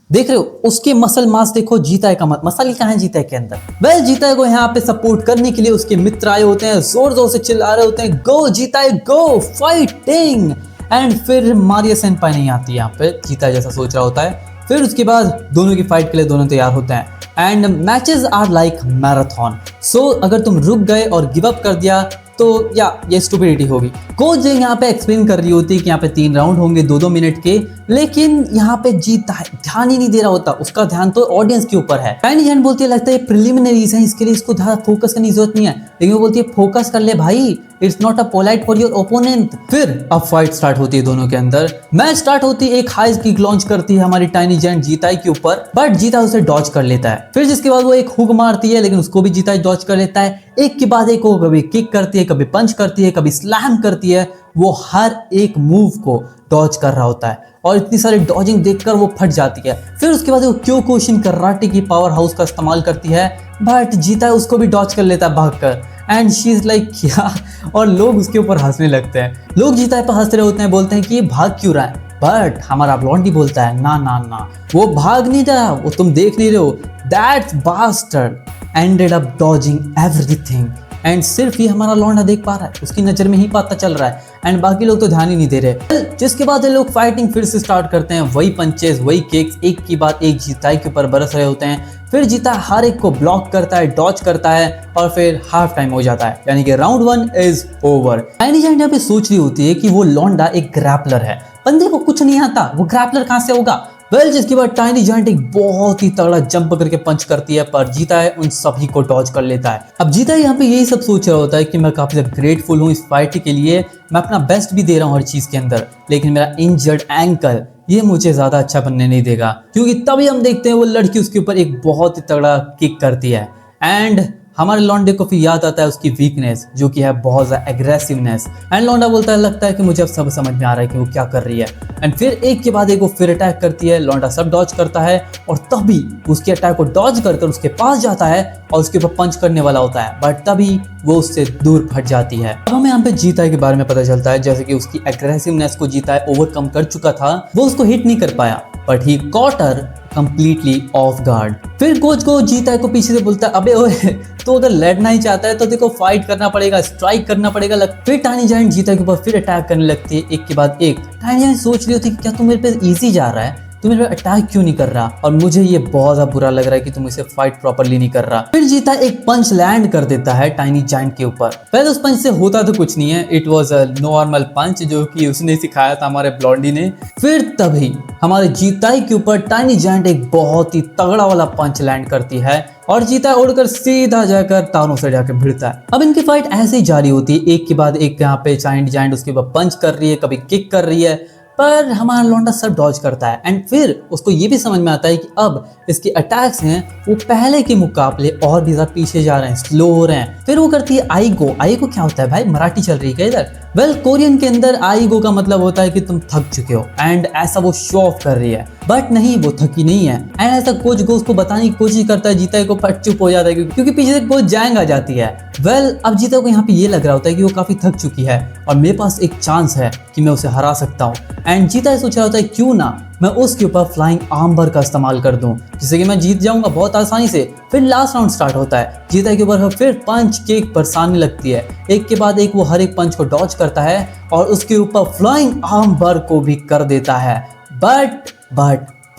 देख रहे हो उसके मसल मास देखो, जीता है का मसल कहाँ है जीता है के अंदर। वेल जीता है को यहाँ पे सपोर्ट करने के लिए उसके मित्र आए होते हैं, जोर जोर से चिल्ला रहे होते हैं गो जीता है गो फाइटिंग। एंड फिर मारिया सेनपाई नहीं आती यहाँ पे, जीता है जैसा सोच रहा होता है। फिर उसके बाद दोनों की फाइट के लिए दोनों तैयार होते हैं and matches are like marathon. So अगर तुम रुक गए और गिव अप कर दिया तो या ये स्टुपिडिटी होगी। कोच जो यहाँ पे एक्सप्लेन कर रही होती है कि यहाँ पे 3 राउंड होंगे 2-2 मिनट के, लेकिन यहाँ पे जीता है ध्यान ही नहीं दे रहा होता, उसका ध्यान तो ऑडियंस के ऊपर है। टाइनी जैंट बोलती है लगता है प्रिलिमिनरीज है, इसके लिए इसको फोकस करने की जरूरत नहीं है, लेकिन वो बोलती है फोकस कर ले भाई, it's not a polite for your opponent. फिर अब फाइट स्टार्ट होती है दोनों के अंदर। मैच स्टार्ट होती है, एक हाई किक लॉन्च करती है हमारी टाइनी जैंट जीताई के ऊपर, बट जीता उसे डॉज कर लेता है। फिर जिसके बाद वो एक हुक मारती है, लेकिन उसको भी जीताई डॉज कर लेता है। एक के बाद एक वो कभी किक करती है, कभी पंच करती है, कभी स्लैम करती है, वो हर एक मूव को डॉज कर रहा होता है और इतनी सारी डॉजिंग देखकर वो फट जाती है। फिर उसके बाद वो क्योकुशिन कराटे की पावर हाउस का इस्तेमाल करती है, बट जीता उसको भी डॉज कर लेता है भागकर। एंड शी इज लाइक क्या, और लोग उसके ऊपर हंसने लगते हैं। लोग जीता पर हंस रहे होते हैं, बोलते हैं कि ये भाग क्यों रहा है, बट हमारा ब्लॉन्डी बोलता है ना ना ना वो भाग नहीं रहा, वो तुम देख नहीं रहे हो, that bastard ended up dodging everything. And सिर्फ ये हमारा लौंडा देख पा रहा है, उसकी नजर में ही पता चल रहा है, एंड बाकी लोग तो ध्यान ही नहीं दे रहे। जिसके बाद ये लोग फाइटिंग फिर से स्टार्ट करते हैं, वही पंचेस वही किक्स एक के बाद एक जीताई के ऊपर बरस रहे होते हैं। फिर जीता हर एक को ब्लॉक करता है, डॉज करता है, और फिर हाफ टाइम हो जाता है, यानी कि round 1 is over. Tiny giant यहाँ पे सोच रही होती है कि वो लौंडा एक ग्रैपलर है, बंदे को कुछ नहीं आता, वो ग्रैपलर कहाँ से होगा। वेल जिसके बाद टाइनी जैंट एक बहुत ही तगड़ा जंप करके पंच करती है, पर जीता है उन सभी को डॉज कर लेता है। अब जीता है यहाँ पे यही सब सोच रहा होता है कि मैं काफी ग्रेटफुल हूँ इस फाइट के लिए, मैं अपना बेस्ट भी दे रहा हूँ हर चीज के अंदर, लेकिन मेरा इंजर्ड एंकल ये मुझे ज्यादा अच्छा बनने नहीं देगा। क्योंकि तभी हम देखते हैं वो लड़की उसके ऊपर एक बहुत ही तगड़ा किक करती है, एंड हमारे लौंडे को फिर याद आता है उसकी वीकनेस जो कि है बहुत ज्यादा एग्रेसिवनेस। एंड लौंडा बोलता है लगता है कि मुझे अब सब समझ में आ रहा है कि वो क्या कर रही है। एंड फिर एक के बाद एक वो फिर अटैक करती है, लौंडा सब डॉज करता है, और तभी उसके अटैक को डॉज कर उसके पास जाता है और उसके ऊपर पंच करने वाला होता है, बट तभी वो उससे दूर फट जाती है। अब हमें यहाँ पे जीता के बारे में पता चलता है, जैसे कि उसकी एग्रेसिवनेस को जीता ओवरकम कर चुका था, वो उसको हिट नहीं कर पाया, but he caught her completely off guard. फिर कोच को जीता को पीछे से बोलता है अबे ओए तो अगर लड़ना ही चाहता है तो देखो फाइट करना पड़ेगा, स्ट्राइक करना पड़ेगा। फिर टाइनी जैंट जीता के ऊपर फिर अटैक करने लगती है एक के बाद एक। टाइनी जैंट सोच रही होती है कि क्या तुम मेरे पे इजी जा रहा है, तू मेरे पे अटैक क्यों नहीं कर रहा, और मुझे ये बहुत ज्यादा बुरा लग रहा है कि तुम इसे फाइट प्रॉपरली नहीं कर रहा। फिर जीता एक पंच लैंड कर देता है टाइनी जैंट के ऊपर। पहले उस पंच से होता तो कुछ नहीं है, इट वाज अ नॉर्मल पंच जो कि उसने सिखाया था हमारे ब्लॉन्डी ने। फिर तभी हमारे जीताई के ऊपर टाइनी जैंट एक बहुत ही तगड़ा वाला पंच लैंड करती है, और जीता उड़कर सीधा जाकर तानों से जाकर भिड़ता है। अब इनकी फाइट ऐसे ही जारी होती है, एक के बाद एक यहाँ पे टाइनी जैंट उसके ऊपर पंच कर रही है, कभी किक कर रही है, पर हमारा लौंडा सब डॉज करता है। एंड फिर उसको ये भी समझ में आता है कि अब इसके अटैक्स हैं वो पहले के मुकाबले और भी ज्यादा पीछे जा रहे हैं, स्लो हो रहे हैं। फिर वो करती है आईगो। आईगो क्या होता है भाई, मराठी चल रही है इधर। वेल कोरियन के अंदर आईगो का मतलब होता है कि तुम थक चुके हो, एंड ऐसा वो शो ऑफ कर रही है, बट नहीं वो थकी नहीं है। एंड ऐसा कोच को उसको बताने की कोशिश करता है, जीता को पट चुप हो जाता है क्योंकि पीछे से कोच जैंग आ जाती है। वेल अब जीता को यहाँ पे ये लग रहा होता है कि वो काफी थक चुकी है और मेरे पास एक चांस है कि मैं उसे हरा सकता हूँ। एंड जीता सोच रहा होता है क्यों ना मैं उसके ऊपर फ्लाइंग आर्मबर का इस्तेमाल कर दूं, जिससे कि मैं जीत जाऊंगा बहुत आसानी से। फिर लास्ट राउंड स्टार्ट होता है, जीता के ऊपर फिर पंच किक बरसाने लगती है, एक के बाद एक वो हर एक पंच को डॉज करता है और उसके ऊपर फ्लाइंग आर्मबर को भी कर देता है,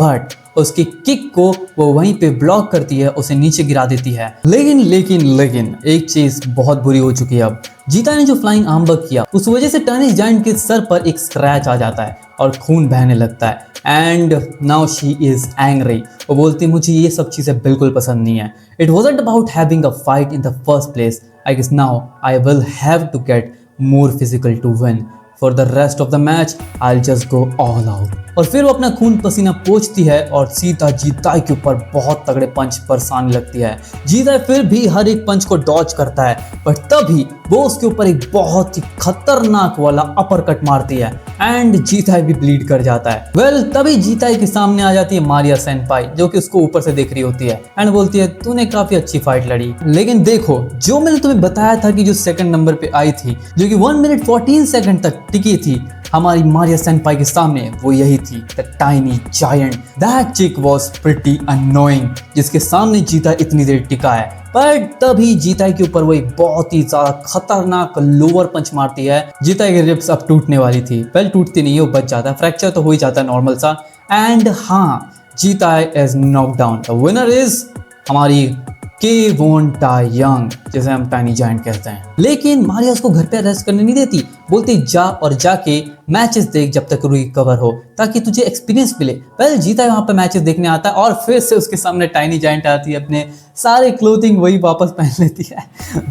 बट उसकी किक को वो वहीं पे ब्लॉक करती है, उसे नीचे गिरा देती है। लेकिन एक चीज बहुत बुरी हो चुकी है। अब जीता ने जो फ्लाइंग आर्मबर किया उस वजह से टाइनी जैंट के सर पर एक स्क्रैच आ जाता है और खून बहने लगता है। And now she is angry. वो बोलती मुझे ये सब चीजें बिल्कुल पसंद नहीं है। It wasn't about having a fight in the first place, I guess now I will have to get more physical to win. For the rest of the match I will just go all out. और फिर वो अपना खून पसीना पोंछती है और सीधा जीताई के ऊपर बहुत तगड़े पंच बरसाने लगती है। जीताई फिर भी हर एक पंच को डॉज करता है, बट तभी वो उसके ऊपर एक बहुत ही खतरनाक वाला अपर कट मारती है एंड जीताई भी ब्लीड कर जाता है। वेल तभी जीताई के सामने आ जाती है मारिया सेनपाई, जो कि उसको ऊपर से देख रही होती है एंड बोलती है तूने काफी अच्छी फाइट लड़ी, लेकिन देखो जो मैंने तुम्हें बताया था कि जो सेकंड नंबर पे आई थी, जो कि 1 मिनट 14 सेकंड तक टिकी थी हमारी मारिया सेनपाई के सामने, वो यही थी, द टाइनी जायंट। दैट चिक वाज प्रिटी अननोइंग, जिसके सामने जीता इतनी देर टिका है। पर तभी जीता के ऊपर वो एक बहुत ही ज्यादा खतरनाक लोअर पंच मारती है। जीता की रिब्स अब टूटने वाली थी। वेल टूटती नहीं है, वो बच जाता है, फ्रैक्चर तो हो ही जाता है नॉर्मल सा। एंड हाँ, जीता is knock down. The winner is हमारी के वोन टायंग, जैसे हम टाइनी जायंट कहते हैं। लेकिन मारिया उसको घर पे अरेस्ट करने नहीं देती, बोलती जा और जाके मैचेस देख जब तक रिकवर हो, ताकि तुझे एक्सपीरियंस मिले। वेल जीता वहां पे मैचेस देखने आता है और फिर से उसके सामने टाइनी जायंट आती है, अपने सारे क्लोथिंग वही वापस पहन लेती है।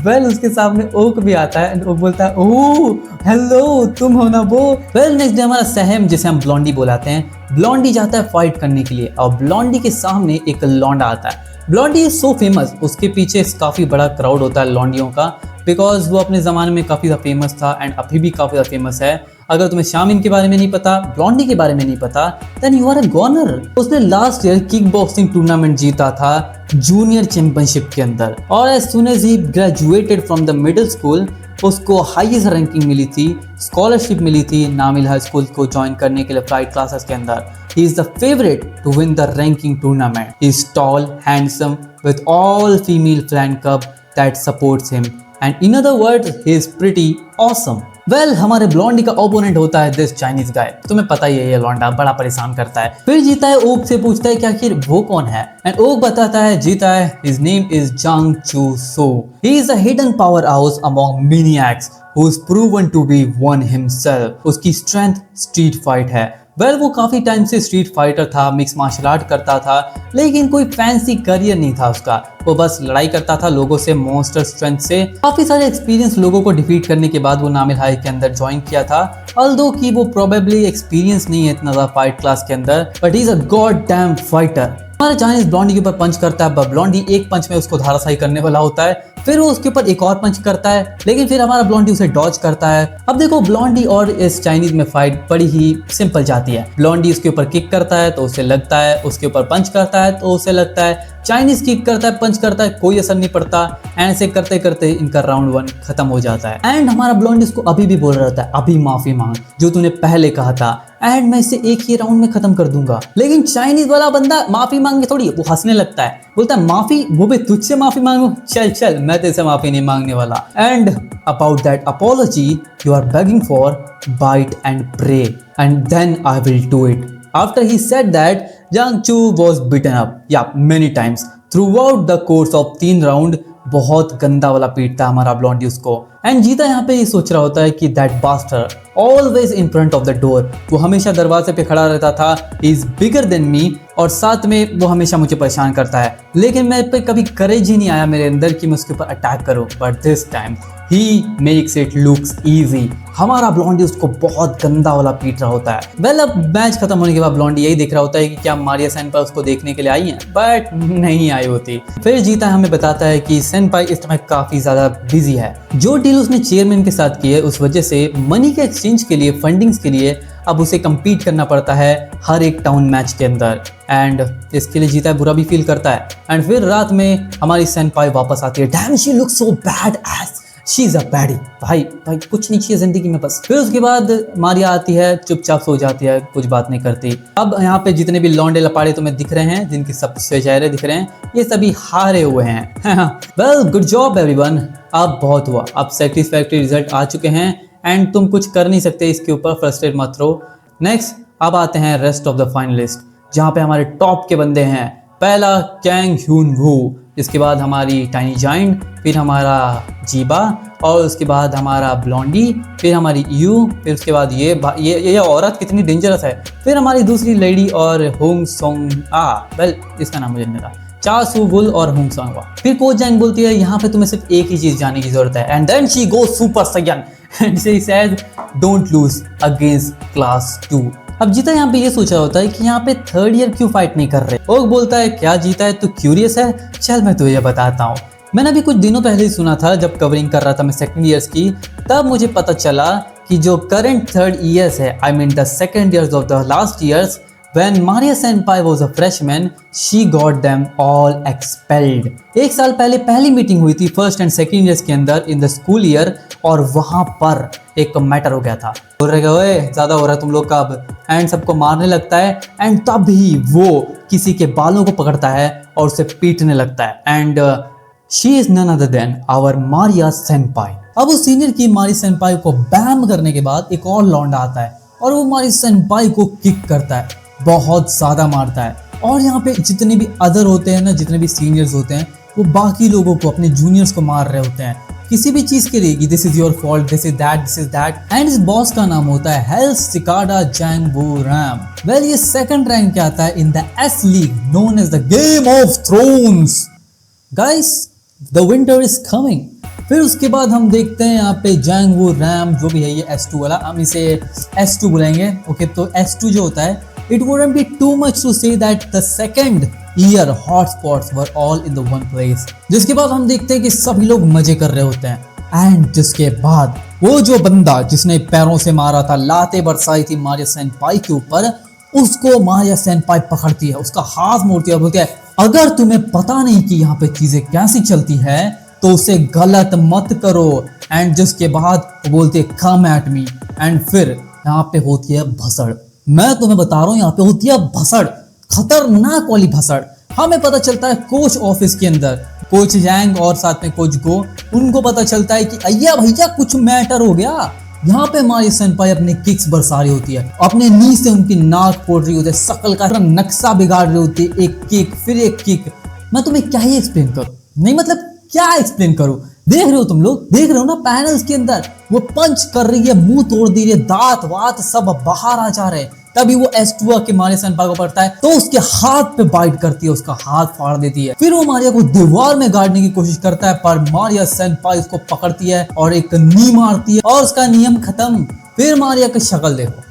वेल उसके सामने ओक भी आता है, ओक बोलता है ओह हेलो तुम हो ना वो। वेल नेक्स्ट डे हमारा सहम, जिसे हम ब्लॉन्डी बुलाते हैं, ब्लॉन्डी जाता है फाइट करने के लिए और ब्लॉन्डी के सामने एक लौंडा आता है। ब्लॉन्डी इज सो फेमस, उसके पीछे काफ़ी बड़ा क्राउड होता है लॉन्डियों का, बिकॉज वो अपने ज़माने में काफ़ी ज़्यादा फेमस था एंड अभी भी काफ़ी ज़्यादा फेमस है। अगर तुम्हें शामिन के बारे में नहीं पता, ब्लॉन्डी के बारे में नहीं पता, then you are a goner. उसने last year kick boxing tournament जीता था जूनियर चैंपियनशिप के अंदर, और as soon as he graduated from the middle school उसको हाईएस्ट रैंकिंग मिली थी, स्कॉलरशिप मिली थी नामिल हाई स्कूल को ज्वाइन करने के लिए फाइट क्लासेस के अंदर। He is the favorite to win the ranking tournament. He is tall, handsome, with all female fan club that supports him. And in other words, he is pretty awesome. Well, हमारे Blondie का opponent होता है this Chinese गाय। तुम्हें पता ही है ये लौंडा बड़ा परेशान करता है। फिर जीता है ओक से पूछता है कि आखिर वो कौन है, एंड ओक बताता है जीता है his name is Zhang Chu So. He is a hidden powerhouse among maniacs who is proven to be one himself. उसकी स्ट्रेंथ स्ट्रीट फाइट है। वेल वो काफ़ी टाइम से स्ट्रीट फाइटर था, मिक्स मार्शल आर्ट करता था, लेकिन कोई फैंसी करियर नहीं था उसका। वो बस लड़ाई करता था लोगों से मॉन्स्टर स्ट्रेंथ से। काफ़ी सारे एक्सपीरियंस लोगों को डिफीट करने के बाद वो नामिल हाई के अंदर ज्वाइन किया था, ऑल्दो कि वो प्रोबेबली एक्सपीरियंस नहीं है इतना ज़्यादा फाइट क्लास के अंदर, but he is a god damn fighter. हमारा चाइनीज ब्लॉन्डी के ऊपर पंच करता है, ब्लॉन्डी एक पंच में उसको धाराशायी करने वाला होता है, फिर वो उसके ऊपर एक और पंच करता है, लेकिन फिर हमारा ब्लॉन्डी उसे डॉज करता है। अब देखो ब्लॉन्डी और इस चाइनीज में फाइट बड़ी ही सिंपल जाती है। ब्लॉन्डी उसके ऊपर किक करता है तो उसे लगता है, उसके ऊपर पंच करता है तो उसे लगता है, चाइनीज किक करता है पंच करता है कोई असर नहीं पड़ता, एंड ऐसे करते करते इनका राउंड 1 खत्म हो जाता है। एंड हमारा ब्लॉन्डी उसको अभी भी बोल रहा था अभी माफी मांग जो तूने पहले कहा था, एंड मैं इसे एक ही राउंड में खत्म कर दूंगा। लेकिन चाइनीज वाला बंदा माफी मांगे थोड़ी, वो हंसने लगता है, बोलता है माफी, वो भी तुझसे माफी मांगू, चल चल मैं तेरे से माफी नहीं मांगने वाला। And about that apology you are begging for bite and pray and then I will do it. After he said that, Zhang Chu was beaten up, yeah, many times. Throughout the course of 3 round बहुत गंदा वाला पीटता हमारा Blondie उसको। And Jitae यहाँ पे ये सोच रहा होता है कि that bastard always in front of the door, वो हमेशा दरवाजे पे खड़ा रहता था, he is bigger than me, और साथ में वो हमेशा मुझे परेशान करता है, लेकिन मेरे पे कभी करेज ही नहीं आया मेरे अंदर कि मैं उसके ऊपर अटैक करूं। But this time he makes it looks easy. हमारा ब्लॉन्डी उसको बहुत गंदा वाला पीट रहा होता है। वेल अब मैच खत्म होने के बाद ब्लॉन्डी यही देख रहा होता है कि क्या मारिया सेनपाई उसको देखने के लिए आई हैं, बट नहीं आई होती। फिर जीता हमें बताता है कि सेनपाई इस समय काफी ज्यादा बिजी है। जो डील उसने चेयरमैन के साथ की है उस वजह से मनी के एक्सचेंज के लिए, फंडिंग्स के लिए अब उसे compete करना पड़ता है हर एक टाउन मैच के अंदर, एंड इसके लिए जीता बुरा भी फील करता है। एंड फिर रात में हमारी सेनपाई वापस आती है, damn she looks so bad as she is a baddie. भाई कुछ नहीं चाहिए जिंदगी में बस। फिर उसके बाद मारिया आती है, चुपचाप सो जाती है, कुछ बात नहीं करती। अब यहाँ पे जितने भी लौंडे लपाड़े तुम्हें दिख रहे हैं, जिनके सबसे चेहरे दिख रहे हैं, ये सभी हारे हुए हैं। वेल गुड जॉब एवरीवन, अब बहुत हुआ, अब सेटिस्फैक्टरी रिजल्ट आ चुके हैं एंड तुम कुछ कर नहीं सकते इसके ऊपर, फ्रस्ट्रेट मत रहो। नेक्स्ट अब आते हैं रेस्ट ऑफ द फाइनलिस्ट, जहाँ पे हमारे टॉप के बंदे हैं। पहला कैंग ह्यून वू, इसके बाद हमारी टाइनी जायंट, फिर हमारा जीबा, और उसके बाद हमारा ब्लॉन्डी, फिर हमारी यू, फिर उसके बाद ये औरत कितनी डेंजरस है, फिर हमारी दूसरी लेडी और होंग सोंग वेल इसका नाम मुझे नहीं पता, चा सू वुल और होंग सोंग। फिर कोच जैंग बोलती है यहाँ पे तुम्हें सिर्फ एक ही चीज जानने की जरूरत है, and then she goes super saiyan and she said don't lose against class 2। अब जीता यहाँ पे ये सोचा होता है कि यहाँ पे 3rd ईयर क्यों फाइट नहीं कर रहे। ओक बोलता है क्या जीता है तू क्यूरियस है, चल मैं तुझे बताता हूँ। मैंने अभी कुछ दिनों पहले ही सुना था, जब कवरिंग कर रहा था मैं 2nd ईयर्स की, तब मुझे पता चला कि जो करंट 3rd ईयर्स है, I mean the 2nd years of the last years, when Maria Senpai was a freshman, she got them all expelled. 1 साल पहले पहली मीटिंग हुई थी 1st and 2nd ईयर्स के अंदर इन द स्कूल ईयर, और वहां पर एक मैटर हो गया था। बोल रहे ओए ज्यादा हो रहा है तुम लोग का अब, एंड सबको मारने लगता है। एंड तभी वो किसी के बालों को पकड़ता है और उसे पीटने लगता है। And she is none other than our Maria senpai. अब उस सीनियर की मारी सेनपाई को बैम करने के बाद एक और लौंडा आता है और वो मारी सेनपाई को किक करता है, बहुत ज्यादा मारता है। और यहाँ पे जितने भी अदर होते हैं ना, जितने भी सीनियर्स होते हैं, वो बाकी लोगों को, अपने जूनियर्स को मार रहे होते हैं किसी भी चीज के लिए कि this is your fault, this is that, this is that. And इस बॉस का नाम होता है hell cicada Jang Woo Ram. Well ये सेकंड रैंक पे आता है in the S league known as the Game of Thrones. Guys the winter is coming. फिर उसके बाद हम देखते हैं यहाँ पे जैंग वू रैम जो भी है, ये S2 वाला, हम इसे S2 बुलाएंगे। ओके, तो S2 जो होता है, it wouldn't be too much to say that the second year hotspots were all in the one place। जिसके बाद हम देखते हैं कि सभी लोग मजे कर रहे होते हैं। एंड जिसके बाद वो जो बंदा जिसने पैरों से मारा था, लाते बरसाई थी मारिया सेनपाई के ऊपर, उसको मारिया सेनपाई पकड़ती है, उसका हाथ मोड़ती है, बोलती है अगर तुम्हें पता नहीं कि यहाँ पे चीजें कैसी चलती है तो उसे गलत मत करो। एंड जिसके बाद वो बोलती है कम एट मी। एंड फिर यहाँ पे होती है भसड़। मैं तुम्हें बता रहा हूँ यहाँ पे होती है भसड़, खतरनाक वाली भसड़। हमें पता चलता है कोच ऑफिस के अंदर, कोच जैंग और साथ में कोच गो, उनको पता चलता है कि अय्या भैया कुछ मैटर हो गया। यहाँ पे मारी सेनपाई अपने किक्स बरसा रही होती है, अपने नी से उनकी नाक फोड़ रही होती है, शकल का नक्शा बिगाड़ रही होती है, एक किक फिर एक किक। मैं तुम्हें क्या ही एक्सप्लेन करूँ, नहीं मतलब क्या एक्सप्लेन करूँ। देख रहे हो तुम लोग, देख रहे हो ना पैनल्स के अंदर वो पंच कर रही है, मुंह तोड़ दे रही है, दांत वात सब बाहर आ जा रहे हैं। तभी वो S2 के मारिया सेनपाई को पड़ता है तो उसके हाथ पे बाइट करती है, उसका हाथ फाड़ देती है। फिर वो मारिया को दीवार में गाड़ने की कोशिश करता है पर मारिया सेनपाई उसको पकड़ती है और एक नी मारती है और उसका नियम खत्म। फिर मारिया की शक्ल देखो,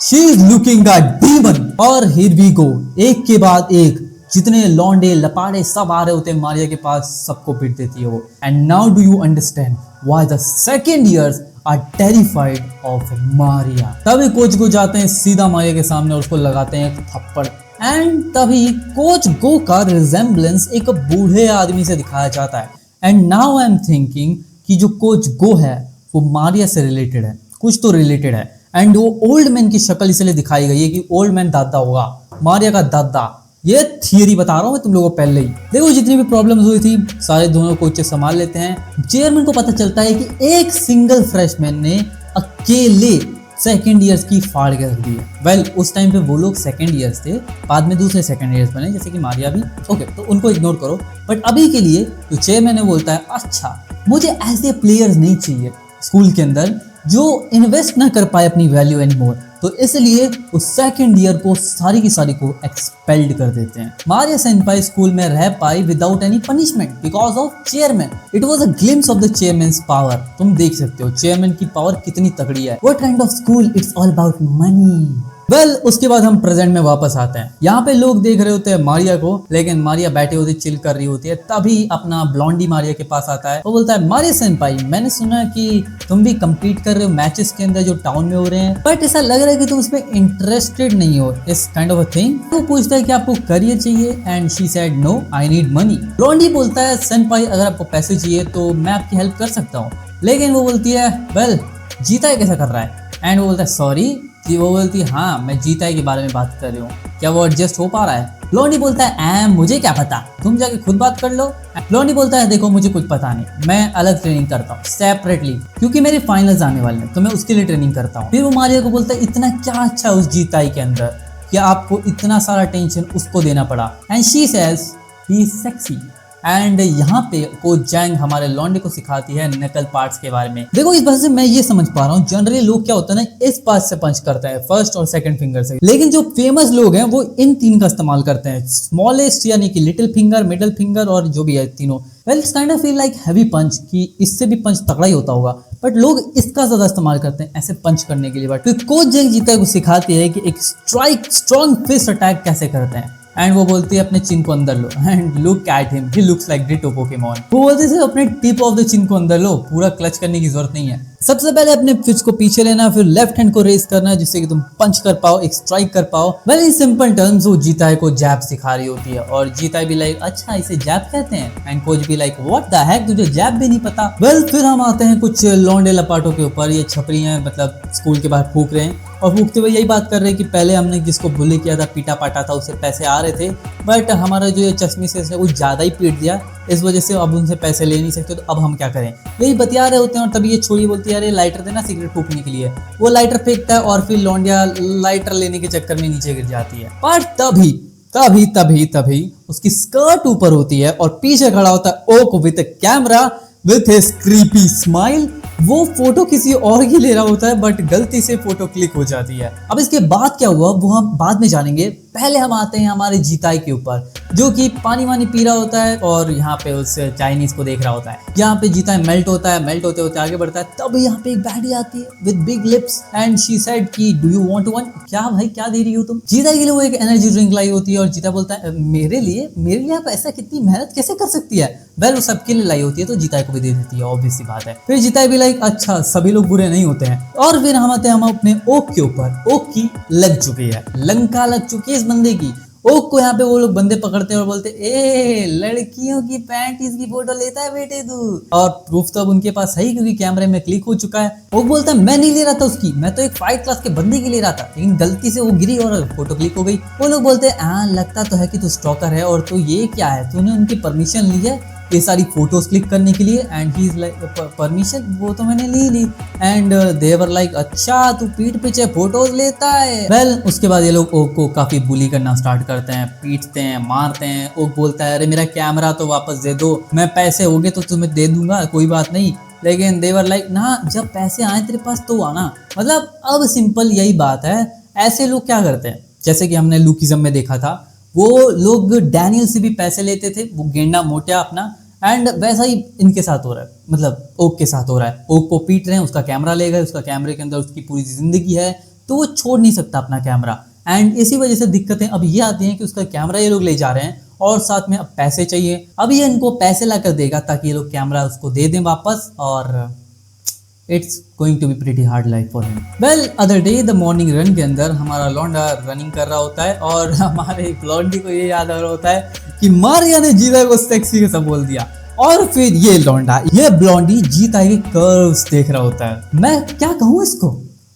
she is looking a demon. और हियर वी गो, एक के बाद एक जितने लौंडे लपाड़े सब आ रहे होते हैं मारिया के पास, सबको पीट देती है वो। And now do you understand why the second years are terrified of Maria. तभी कोच गो जाते हैं सीधा मारिया के सामने और उसको लगाते हैं एक थप्पड़। एंड तभी कोच गो का रिजेम्बलेंस एक बूढ़े आदमी से दिखाया जाता है। And now I am thinking कि जो कोच गो है वो मारिया से रिलेटेड है, कुछ तो रिलेटेड है। एंड वो ओल्ड मैन की शक्ल इसलिए दिखाई गई है कि ओल्ड मैन दादा होगा, मारिया का दादा। ये थियरी बता रहा हूँ मैं तुम लोगों को पहले ही। देखो जितनी भी प्रॉब्लम्स हुई थी सारे दोनों कोचेस संभाल लेते हैं। चेयरमैन को पता चलता है कि एक सिंगल फ्रेशमैन ने अकेले सेकंड ईयर्स की फाड़ के रख दी है। वेल उस टाइम पे वो लोग सेकंड ईयर्स थे, बाद में दूसरे सेकंड ईयर्स बने जैसे कि मारिया भी। ओके, तो उनको इग्नोर करो। बट अभी के लिए तो चेयरमैन ने बोलता है अच्छा मुझे ऐसे प्लेयर्स नहीं चाहिए स्कूल के अंदर जो इन्वेस्ट ना कर पाए अपनी वैल्यू एनीमोर। तो इसलिए वो सेकंड ईयर को सारी की सारी को एक्सपेल्ड कर देते हैं। मारिया सेनपाई स्कूल में रह पाई without any punishment because of chairman. It was a glimpse of the chairman's power. तुम देख सकते हो चेयरमैन की पावर कितनी तगड़ी है। What kind of school, it's all about money. Well उसके बाद हम प्रेजेंट में वापस आते हैं। यहाँ पे लोग देख रहे होते हैं मारिया को, लेकिन मारिया बैठे होते चिल कर रही होती है। तभी अपना ब्लॉन्डी मारिया के पास आता है। वो बोलता है मारिया सेनपाई मैंने सुना कि तुम भी कम्पीट कर रहे हो मैचेस के अंदर जो टाउन में हो रहे हैं, बट ऐसा लग रहा है कि तुम उसमें इंटरेस्टेड नहीं हो, इस काइंड ऑफ अ थिंग। तो पूछता है कि आपको करियर चाहिए and she said no I need money. Blondie बोलता है सेनपाई अगर आपको पैसे चाहिए तो मैं आपकी हेल्प कर सकता हूँ, लेकिन वो बोलती है वेल जीता है कैसा कर रहा है। एंड वो बोलता है सॉरी। वो बोलती है हाँ मैं जीता है के बारे में बात कर रही हूँ, क्या वो एडजस्ट हो पा रहा है। ब्लॉन्डी बोलता है मुझे क्या पता, तुम जाके खुद बात कर लो। ब्लॉन्डी बोलता है देखो मुझे कुछ पता नहीं, मैं अलग ट्रेनिंग करता हूँ सेपरेटली, क्योंकि मेरे फाइनल्स आने वाले हैं तो मैं उसके लिए ट्रेनिंग करता हूँ। फिर वो मारिया को बोलता है इतना क्या अच्छा उस जीताई के अंदर कि आपको इतना सारा टेंशन उसको देना पड़ा। And she says he is sexy. And यहाँ पे कोच जैंग हमारे लॉन्डे को सिखाती है नकल पार्ट्स के बारे में। देखो इस बात से मैं ये समझ पा रहा हूँ जनरली लोग क्या होता है ना इस पार्ट से पंच करते हैं, फर्स्ट और सेकंड फिंगर से, लेकिन जो फेमस लोग हैं वो इन तीन का इस्तेमाल करते हैं, स्मॉलेस्ट यानी कि लिटिल फिंगर, मिडिल फिंगर और जो भी है तीनों। Well it's kind of feel like heavy punch कि इससे भी पंच तगड़ा ही होता होगा, बट लोग इसका ज्यादा इस्तेमाल करते हैं ऐसे पंच करने के लिए। बट कोच जैंग जीता को सिखाती है कि एक स्ट्राइक स्ट्रॉन्ग फिस्ट अटैक कैसे करते हैं। एंड वो बोलती है अपने चिन को अंदर लो and look at him he looks like ditto Pokemon. वो बोलते हैं अपने टिप ऑफ द चिन को अंदर लो, पूरा क्लच करने की जरूरत नहीं है। सबसे पहले अपने फिस्ट को पीछे लेना, फिर लेफ्ट हैंड को रेस करना है जिससे कि तुम पंच कर पाओ, एक स्ट्राइक कर पाओ। वेल इन सिंपल टर्म्स वो जीताई को जैब सिखा रही होती है और जीताई भी लाइक अच्छा इसे जैब कहते हैं, एंड कोच भी लाइक व्हाट द हेक तुझे जैब भी नहीं पता। वेल फिर हम आते हैं कुछ लौंडे लपाटों के ऊपर। ये छपरी हैं, मतलब स्कूल के बाहर फूक रहे हैं और फूकते हुए यही बात कर रहे हैं कि पहले हमने जिसको बुली किया था, पीटा पाटा था, उससे पैसे आ रहे थे, बट हमारा जो ये चश्मे से कुछ ज़्यादा ही पीट दिया, इस वजह से अब उनसे पैसे ले नहीं सकते, तो अब हम क्या करें। यही बतिया रहे होते हैं और तभी ये छोरी बोलती है अरे लाइटर देना सिगरेट फूकने के लिए। वो लाइटर फेंकता है और फिर लौंडिया लाइटर लेने के चक्कर में नीचे गिर जाती है। पर तभी तभी तभी तभी उसकी स्कर्ट ऊपर होती है और पीछे खड़ा होता है Oak with camera with his creepy smile. वो फोटो किसी और की ले रहा होता है बट गलती से फोटो क्लिक हो जाती है। अब इसके बाद क्या हुआ वो हम बाद में जानेंगे। पहले हम आते हैं हमारे जीताई के ऊपर जो कि पानी वानी पी रहा होता है और यहाँ पे उस चाइनीज को देख रहा होता है। यहाँ पे जीताई मेल्ट होता है, मेल्ट होते होते आगे बढ़ता है, तब यहाँ पे एक बैडी आती है with big lips and she said कि डू यू वांट वन। क्या भाई क्या दे रही हो तुम। जीताई के लिए वो एक एनर्जी ड्रिंक लाई होती है और जीता बोलता है मेरे लिए आप ऐसा कितनी मेहनत कैसे कर सकती है। वेल वो सबके लिए लाई होती है तो जीताई को भी दे देती है, ऑब्वियस सी बात है। फिर जीताई भी लाइक अच्छा सभी लोग बुरे नहीं होते हैं। और फिर हम आते हैं हम अपने ओक के ऊपर। ओक की लग चुकी है, लंका लग चुकी है इस बंदे की। ओक को यहाँ पे वो लोग बंदे पकड़ते हैं और बोलते ए लड़कियों की पैंटीज की फोटो लेता है बेटे तू। और प्रूफ तो अब उनके पास है ही क्योंकि कैमरे में क्लिक हो चुका है। ओक बोलता है मैं नहीं ले रहा था उसकी, मैं तो एक 5 क्लास के बंदे की ले रहा था, लेकिन गलती से वो गिरी और फोटो क्लिक हो गई। वो लोग बोलते हैं हाँ लगता तो है कि तू स्टॉकर है और तू ये क्या है, तूने उनकी परमिशन ली है ये सारी फोटोज क्लिक करने के लिए। And he is like permission वो तो मैंने ली एंड दे वर लाइक अच्छा तू पीठ पीछे फोटोज लेता है। वेल उसके बाद ये लोग ओक को काफी बुली करना स्टार्ट करते हैं, पीटते हैं, मारते हैं। ओक बोलता है अरे मेरा कैमरा तो वापस दे दो, मैं पैसे होंगे तो तुम्हें दे दूंगा कोई बात नहीं, लेकिन दे वर लाइक ना जब पैसे आए तेरे पास तो आना। मतलब अब सिंपल यही बात है। ऐसे लोग क्या करते हैं जैसे कि हमने लुकिज्म में देखा था, वो लोग डैनियल से भी पैसे लेते थे, वो गेंडा मोटा अपना, एंड वैसा ही इनके साथ हो रहा है, मतलब ओक के साथ हो रहा है। ओक को पीट रहे हैं, उसका कैमरा ले गए, उसका कैमरे के अंदर उसकी पूरी जिंदगी है तो वो छोड़ नहीं सकता अपना कैमरा। एंड इसी वजह से दिक्कतें अब ये आती हैं कि उसका कैमरा ये लोग ले जा रहे हैं और साथ में अब पैसे चाहिए। अब ये इनको पैसे ला कर देगा ताकि ये लोग कैमरा उसको दे दें वापस, और it's going to be pretty hard life for him. Well other day the morning run के अंदर हमारा लौंडा रनिंग कर रहा होता है और हमारे लौंडी को ये याद आ रहा होता है कि मारिया ने जीता को सेक्सी के सब बोल दिया। और फिर ये लौंडा ये ब्लॉन्डी जीता के कर्व्स देख रहा होता है। मैं क्या कहूँ इसको,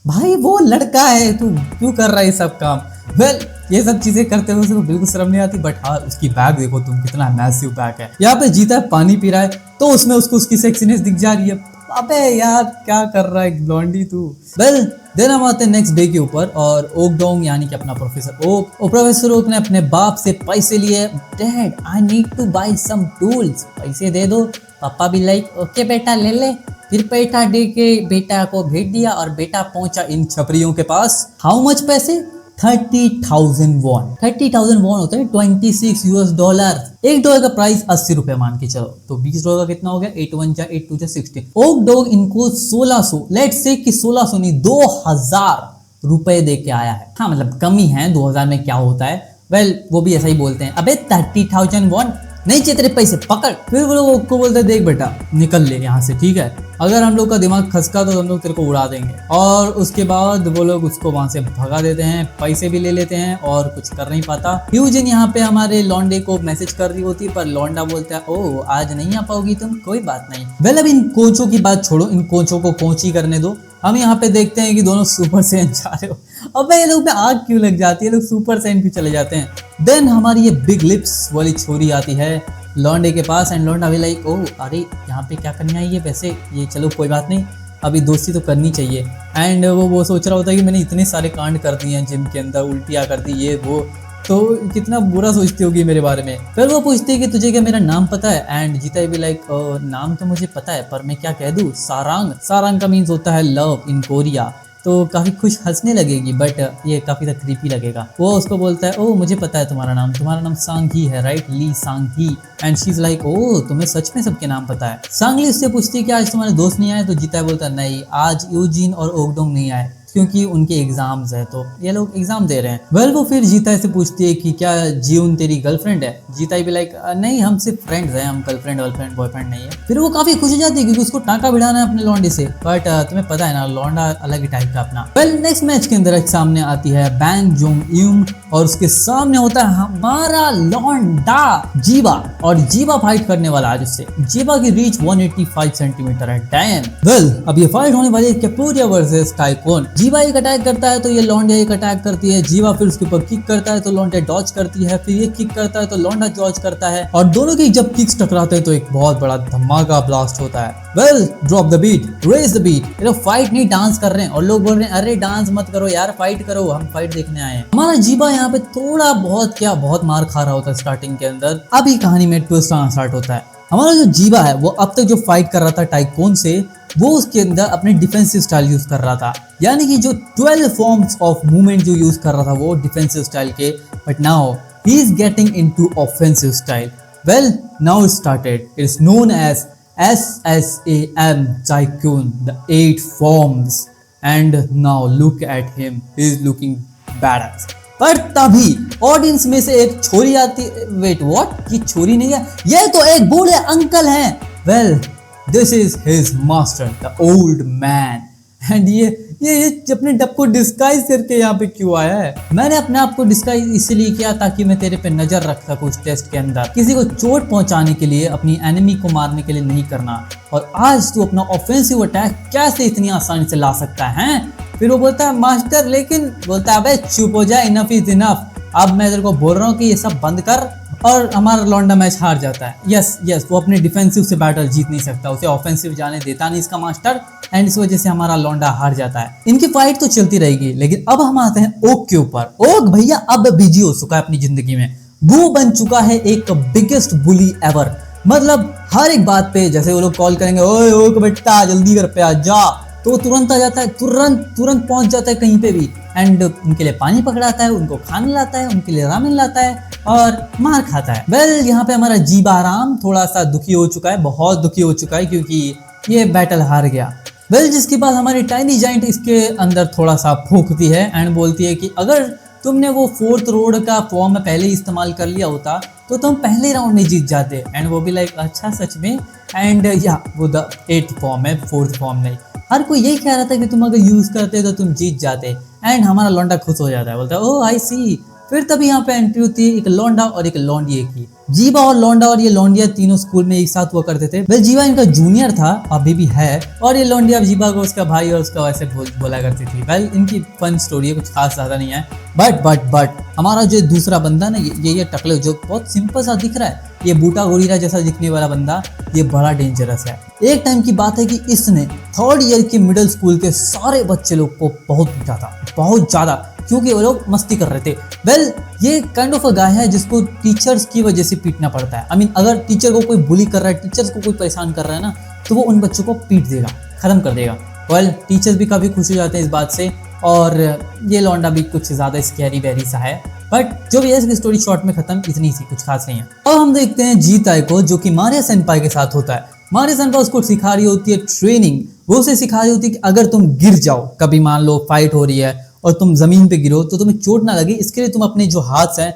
भाई वो लड़का है, तू क्यों कर रहा है सब काम। वेल ये सब चीजें करते हुए उसको बिल्कुल शर्म नहीं आती, बट हाँ उसकी बैग देखो तुम कितना मैसिव बैग है। यहाँ पे जीता है पानी पी रहा है तो उसमें उसको उसकी सेक्सीनेस दिख जा रही है। अबे यार क्या कर रहा है ब्लॉन्डी तू। वेल देन हम आते हैं नेक्स्ट डे के ऊपर और ओक डोंग यानी कि अपना प्रोफेसर ओक और प्रोफेसर ओक ने अपने बाप से पैसे लिए। Dad I need to buy some tools, पैसे दे दो। पापा भी लाइक ओके बेटा ले ले। फिर पैसा दे के बेटा को भेज दिया और बेटा पहुंचा इन छपरियों के पास। हाउ मच पैसे 30,000 वॉन। 30,000 वॉन होता है 26 US डॉलर। एक डॉलर का प्राइस 80 रुपए मान के चलो तो 20 डॉलर का कितना हो गया 8 1 जा 8 2 जा 16। ओक डॉग इनको 1600 लेट्स से कि 1600 नहीं 2000 रुपए दे के आया है। हाँ मतलब कमी है, 2000 में क्या होता है। वेल वो भी ऐसा ही बोलते हैं अबे 30,000 वॉन नहीं चाहिए तेरे पैसे पकड़। फिर वो लोग को बोलते हैं देख बेटा निकल ले यहाँ से, ठीक है, अगर हम लोग का दिमाग खसका तो हम लोग तेरे को उड़ा देंगे। और उसके बाद वो लोग उसको वहां से भगा देते हैं, पैसे भी ले लेते हैं और कुछ कर नहीं पाता। ह्यूजिन यहाँ पे हमारे लौंडे को मैसेज कर रही होती है पर लौंडा बोलता है ओ आज नहीं आ पाओगी तुम, कोई बात नहीं। वेल अब इन कोचों की बात छोड़ो, इन कोचों को कोची करने दो। हम यहाँ पे देखते हैं कि दोनों सुपर सैन जा रहे हो। अब ये लोग पे आग क्यों लग जाती है, लोग सुपर सैन क्यों चले जाते हैं। देन हमारी ये बिग लिप्स वाली छोरी आती है लौंडे के पास एंड लौंडा भी लाइक ओ अरे यहाँ पे क्या करने आई है, वैसे ये चलो कोई बात नहीं अभी दोस्ती तो करनी चाहिए। एंड वो सोच रहा होता है कि मैंने इतने सारे कांड कर दिए हैं जिम के अंदर, उल्टियाँ कर दी ये वो, तो कितना बुरा सोचती होगी मेरे बारे में। फिर वो पूछती है कि तुझे क्या मेरा नाम पता है। एंड जीता भी लाइक नाम तो मुझे पता है पर मैं क्या कह दूँ, सारांग। सारांग का मीन्स होता है लव इन कोरिया। तो काफी खुश हंसने लगेगी बट ये काफी तक क्रीपी लगेगा। वो उसको बोलता है ओ मुझे पता है तुम्हारा नाम सांग ही है right, Lee Sang Hee. And she is like oh तुम्हें सच में सबके नाम पता है। सांगली उससे पूछती है कि आज तुम्हारे दोस्त नहीं आए, तो जीता बोलता है नहीं आज यूजिन और ओकडोंग नहीं आए। क्योंकि उनके एग्जाम्स है, तो ये लोग एग्जाम दे रहे हैं। वेल वो फिर जीता से पूछती है कि क्या जीवन तेरी गर्लफ्रेंड है। जीता भी लाइक नहीं, हम सिर्फ फ्रेंड्स हैं, हम गर्लफ्रेंड वर्लफ्रेंड बॉयफ्रेंड नहीं है। फिर वो काफी खुश हो जाती है क्योंकि उसको टाँका भिड़ाना है अपने लौंडे से, बट तुम्हें पता है ना लौंडा अलग ही टाइप का अपना। वेल नेक्स्ट मैच के अंदर सामने आती है बैंग जोंग यूम और उसके सामने होता है हमारा लौंडा जीवा, और जीवा फाइट करने वाला आज उससे। जीवा की रीच 185 सेंटीमीटर है। डैम। वेल अब ये फाइट होने वाली है कैपुरिया वर्सेस टाइकोन। जीवा एक अटैक करता है तो ये लौंडिया एक अटैक करती है। जीवा फिर उसके ऊपर किक करता है तो लौंडिया डॉज करती है, फिर ये किक करता है तो लौंडा डॉज करता है, और दोनों की जब किक्स टकराते हैं तो एक बहुत बड़ा धमाका ब्लास्ट होता है। Well drop the beat, raise the beat. ये लोग फाइट नहीं डांस कर रहे हैं, और लोग बोल रहे हैं अरे डांस मत करो यार, फाइट करो, हम फाइट देखने आए हैं। हमारा जीवा यहाँ पे थोड़ा बहुत क्या बहुत मार खा रहा होता है स्टार्टिंग के अंदर। अभी कहानी में ट्विस्ट आना स्टार्ट होता है। हमारा जो जीवा है वो अब तक जो फाइट कर रहा था टाइकोन से, वो उसके अंदर अपने डिफेंसिव स्टाइल यूज कर रहा था, यानी कि जो 12 फॉर्म्स ऑफ मूवमेंट जो यूज कर रहा था वो डिफेंसिव स्टाइल के, but now he is getting into offensive style. Well now it started, it is known as SSAM Tycoon, the 8 forms, and now look at him, he is looking badass। पर तभी audience में से एक छोरी आती, wait what, ये छोरी नहीं है, ये तो एक बूढ़े अंकल हैं। Well this is his master the old man, and ये अपने डब को डिस्गाइज करके यहाँ पे क्यों आया है। मैंने अपने आप को डिस्गाइज इसलिए किया ताकि मैं तेरे पे नजर रख सकूं उस टेस्ट के अंदर। किसी को चोट पहुंचाने के लिए, अपनी एनिमी को मारने के लिए नहीं करना, और आज तू अपना ऑफेंसिव अटैक कैसे इतनी आसानी से ला सकता है। फिर वो बोलता है मास्टर, लेकिन बोलता है अबे चुप हो जा, इनफ इज इनफ, अब मैं तेरे को बोल रहा हूँ कि ये सब बंद कर, और हमारा लौंडा मैच हार जाता है। यस वो अपने डिफेंसिव से बैटल जीत नहीं सकता, उसे ऑफेंसिव जाने देता नहीं इसका मास्टर, एंड इस वजह से हमारा लौंडा हार जाता है। इनकी फाइट तो चलती रहेगी, लेकिन अब हम आते हैं ओक के ऊपर। ओक भैया अब बिजी हो चुका है अपनी जिंदगी में, वो बन चुका है एक बिगेस्ट बुली एवर। मतलब हर एक बात पे जैसे वो लोग कॉल करेंगे, ओए ओक बेटा जल्दी घर पे आ जा, तो तुरंत आ जाता है, तुरंत पहुंच जाता है कहीं पे भी, एंड उनके लिए पानी पकड़ाता है, उनको खाना लाता है, उनके लिए रामेन लाता है और मार खाता है। वेल यहाँ पे हमारा जीवा आराम थोड़ा सा दुखी हो चुका है, बहुत दुखी हो चुका है, क्योंकि ये बैटल हार गया। वेल जिसके बाद हमारी टाइनी जाइंट इसके अंदर थोड़ा सा फूंकती है एंड बोलती है कि अगर तुमने वो 4th रोड का फॉर्म पहले ही इस्तेमाल कर लिया होता तो तुम पहले राउंड में जीत जाते। एंड वो भी लाइक अच्छा सच में, एंड या वो द 8th फॉर्म है, 4th फॉर्म नहीं। हर कोई यही कह रहा था कि तुम अगर यूज करते तो तुम जीत जाते, एंड हमारा लौंडा खुश हो जाता है, बोलता है ओह आई सी। फिर तभी यहाँ पे एंट्री होती है एक लौंडा और एक लौंडिये की। जीवा और लौंडा और ये लौंडिया तीनों स्कूल में एक साथ हुआ करते थे। वेल जीवा इनका जूनियर था, अभी भी है, और ये लौंडिया जीवा को उसका भाई और उसका वैसे बोला करती थी। वेल इनकी फन स्टोरी है, कुछ खास ज्यादा नहीं है। बट हमारा जो दूसरा बंदा ना, ये टकले जो बहुत सिंपल सा दिख रहा है, ये बूटा गोरीरा जैसा दिखने वाला बंदा, ये बड़ा डेंजरस है। एक टाइम की बात है कि इसने 3rd ईयर के मिडिल स्कूल के सारे बच्चे लोग को बहुत पीटा था, बहुत ज्यादा, क्योंकि वो लोग मस्ती कर रहे थे। वेल ये काइंड ऑफ अ गाय है जिसको टीचर्स की वजह से पीटना पड़ता है। आई मीन अगर टीचर को कोई बुली कर रहा है, टीचर्स को कोई परेशान कर रहा है ना, तो वो उन बच्चों को पीट देगा, खत्म कर देगा। वेल टीचर्स भी काफी खुश हो जाते हैं इस बात से, और ये लौंडा भी कुछ ज्यादा स्कैरी वेरी सा है। बट जो भी है इसकी स्टोरी शॉर्ट में खत्म, इतनी सी, कुछ खास नहीं है। अब हम देखते हैं जीताई को, जो कि मारिया सेनपाई के साथ होता है। मारिया सेनपाई उसको सिखा रही होती है ट्रेनिंग। वो उसे सिखा रही होती है कि अगर तुम गिर जाओ, कभी मान लो फाइट हो रही है और तुम जमीन पे गिरो तो तुम्हें चोट ना लगे, इसके लिए तुम अपने जो हाथ हैं,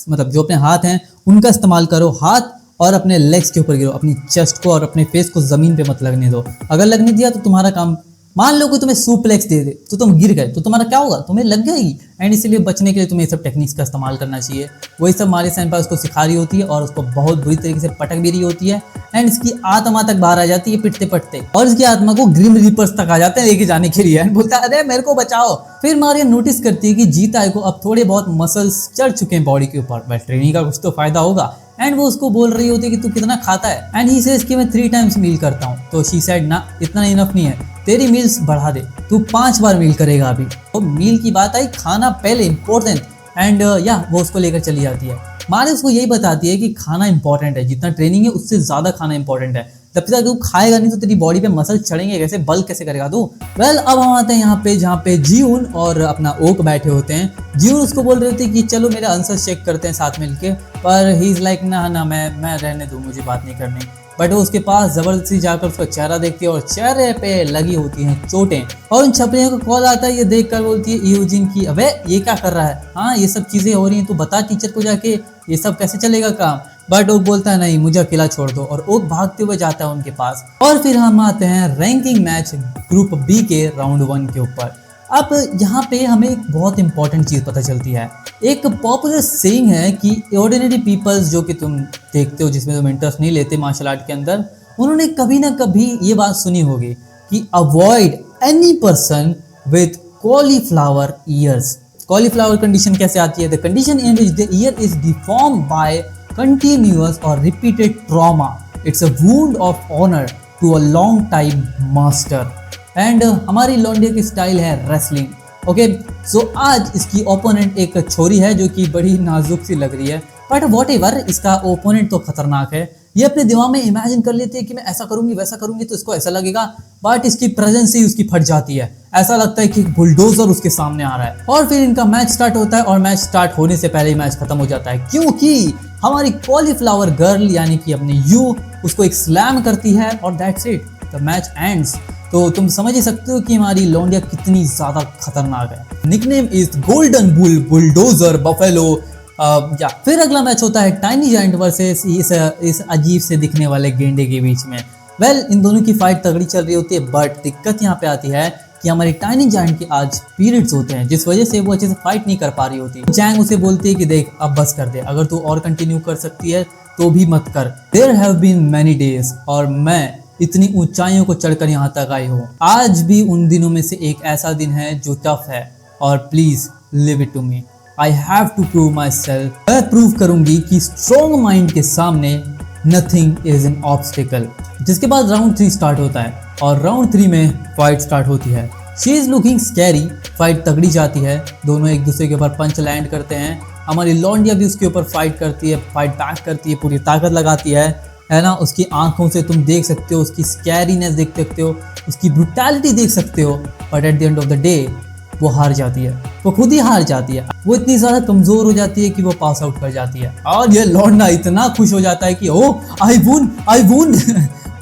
मतलब जो अपने हाथ हैं उनका इस्तेमाल करो, हाथ और अपने लेग्स के ऊपर गिरो, अपनी चेस्ट को और अपने फेस को जमीन पे मत लगने दो। अगर लगने दिया तो तुम्हारा काम, मान लो कि तुम्हें सुप्लेक्स दे दे तो तुम गिर गए तो तुम्हारा क्या होगा, तुम्हें लग जाएगी। एंड इसीलिए बचने के लिए तुम्हें ये सब टेक्निक्स का इस्तेमाल करना चाहिए। वही सब मारिया सेनपाई उसको सिखा रही होती है और उसको बहुत बुरी तरीके से पटक भी रही होती है, एंड इसकी आत्मा तक बाहर आ जाती है पिटते पटते, और इसकी आत्मा को ग्रिम रीपर्स तक आ जाते हैं लेके जाने के लिए, एंड बोलता है अरे मेरे को बचाओ। फिर मारिया नोटिस करती है कि जीताई को अब थोड़े बहुत मसल्स चढ़ चुके हैं बॉडी के ऊपर, बट ट्रेनिंग का कुछ तो फायदा होगा। एंड वो उसको बोल रही होती है कि तू कितना खाता है, एंड ही सेज कि मैं 3 टाइम्स मील करता हूँ। तो शी सेड ना, इतना इनफ नहीं है, तेरी मील्स बढ़ा दे, तू 5 बार मील करेगा अभी। तो मील की बात आई, खाना पहले इंपॉर्टेंट, एंड या वो उसको लेकर चली जाती है। मारिया उसको यही बताती है कि खाना इंपॉर्टेंट है, जितना ट्रेनिंग है उससे ज्यादा खाना इंपॉर्टेंट है। जब तक तू खाएगा नहीं तो तेरी बॉडी पे मसल चढ़ेंगे कैसे, बल कैसे करेगा तू। वेल अब हम आते हैं यहाँ पे जहाँ पे जीउन और अपना ओक बैठे होते हैं। जीउन उसको बोल रहे थे कि चलो मेरा आंसर चेक करते हैं साथ मिलके, पर ही इज लाइक ना मैं रहने दूँ, मुझे बात नहीं करनी। बट वो उसके पास जबरदस्ती जाकर उसका चेहरा देखती है और चेहरे पे लगी होती हैं चोटें। और उन छपरियों को कॉल आता है, ये देखकर बोलती है यूजिन की अबे ये क्या कर रहा है, हाँ ये सब चीजें हो रही हैं, तू बता टीचर को जाके ये सब कैसे चलेगा काम। बट ओक बोलता है नहीं मुझे अकेला छोड़ दो, और ओक भागते हुए जाता है उनके पास। और फिर हम आते हैं रैंकिंग मैच ग्रुप बी के राउंड 1 के ऊपर। अब यहाँ पे हमें एक बहुत इंपॉर्टेंट चीज पता चलती है। एक पॉपुलर सेइंग है कि ऑर्डिनरी पीपल्स जो कि तुम देखते हो जिसमें तुम इंटरेस्ट नहीं लेते मार्शल आर्ट के अंदर, उन्होंने कभी ना कभी ये बात सुनी होगी कि avoid any person with cauliflower ears. Cauliflower condition कैसे आती है? The condition in which the ear is deformed by continuous or repeated trauma. It's a wound of honour to a long time master. And हमारी लॉन्डिया की style है wrestling. Okay so आज इसकी opponent एक छोरी है जो कि बड़ी नाजुक सी लग रही है, बट वॉट एवर इसका ओपोनेंट तो खतरनाक है। ये अपने दिमाग में इमेजिन कर लेती है कि मैं ऐसा करूंगी वैसा करूंगी तो इसको ऐसा लगेगा, बट इसकी प्रेजेंस ही उसकी फट जाती है। ऐसा लगता है कि बुलडोजर उसके सामने आ रहा है। और फिर इनका मैच स्टार्ट होता है और मैच स्टार्ट होने से पहले ही मैच खत्म हो जाता है, क्योंकि हमारी कॉलीफ्लावर गर्ल यानी कि अपने यू उसको एक स्लैम करती है और that's it, the match ends. तो तुम समझ ही सकते हो कि हमारी लौंडिया कितनी ज्यादा खतरनाक है। Nickname is golden bull, bulldozer, buffalo. या फिर अगला मैच होता है टाइनी जायंट वर्सेस इस अजीब से दिखने वाले गेंडे के बीच में। इन दोनों की फाइट तगड़ी चल रही होती है, बट दिक्कत यहाँ पे आती है कि हमारी टाइनी जायंट के आज पीरियड्स होते हैं, जिस वजह से वो अच्छे से फाइट नहीं कर पा रही होती। जैंग उसे बोलती है कि देख अब बस कर दे, अगर तू और कंटिन्यू कर सकती है तो भी मत कर। There have been many days, और मैं इतनी ऊंचाइयों को चढ़कर यहाँ तक आई हूँ। आज भी उन दिनों में से एक ऐसा दिन है जो टफ है, और please leave it to me. I have to prove myself. मैं प्रूव करूंगी कि स्ट्रॉन्ग माइंड के सामने नथिंग इज एन ऑब्स्टिकल। जिसके बाद राउंड 3 स्टार्ट होता है और राउंड 3 में फाइट स्टार्ट होती है। She is looking scary. Fight तगड़ी जाती है, दोनों एक दूसरे के ऊपर पंच लैंड करते हैं। हमारी लौंडिया भी उसके ऊपर फाइट करती है, फाइट बैक करती है, पूरी ताकत लगाती है ना। उसकी आंखों से तुम देख सकते हो, उसकी स्कैरीनेस देख सकते हो, उसकी ब्रुटैलिटी देख सकते हो, but at the end of the day वो हार जाती है। वो खुद ही हार जाती है। वो इतनी ज्यादा कमजोर हो जाती है कि वो पास आउट कर जाती है। और ये लौंडा इतना खुश हो जाता है कि ओ आई वोन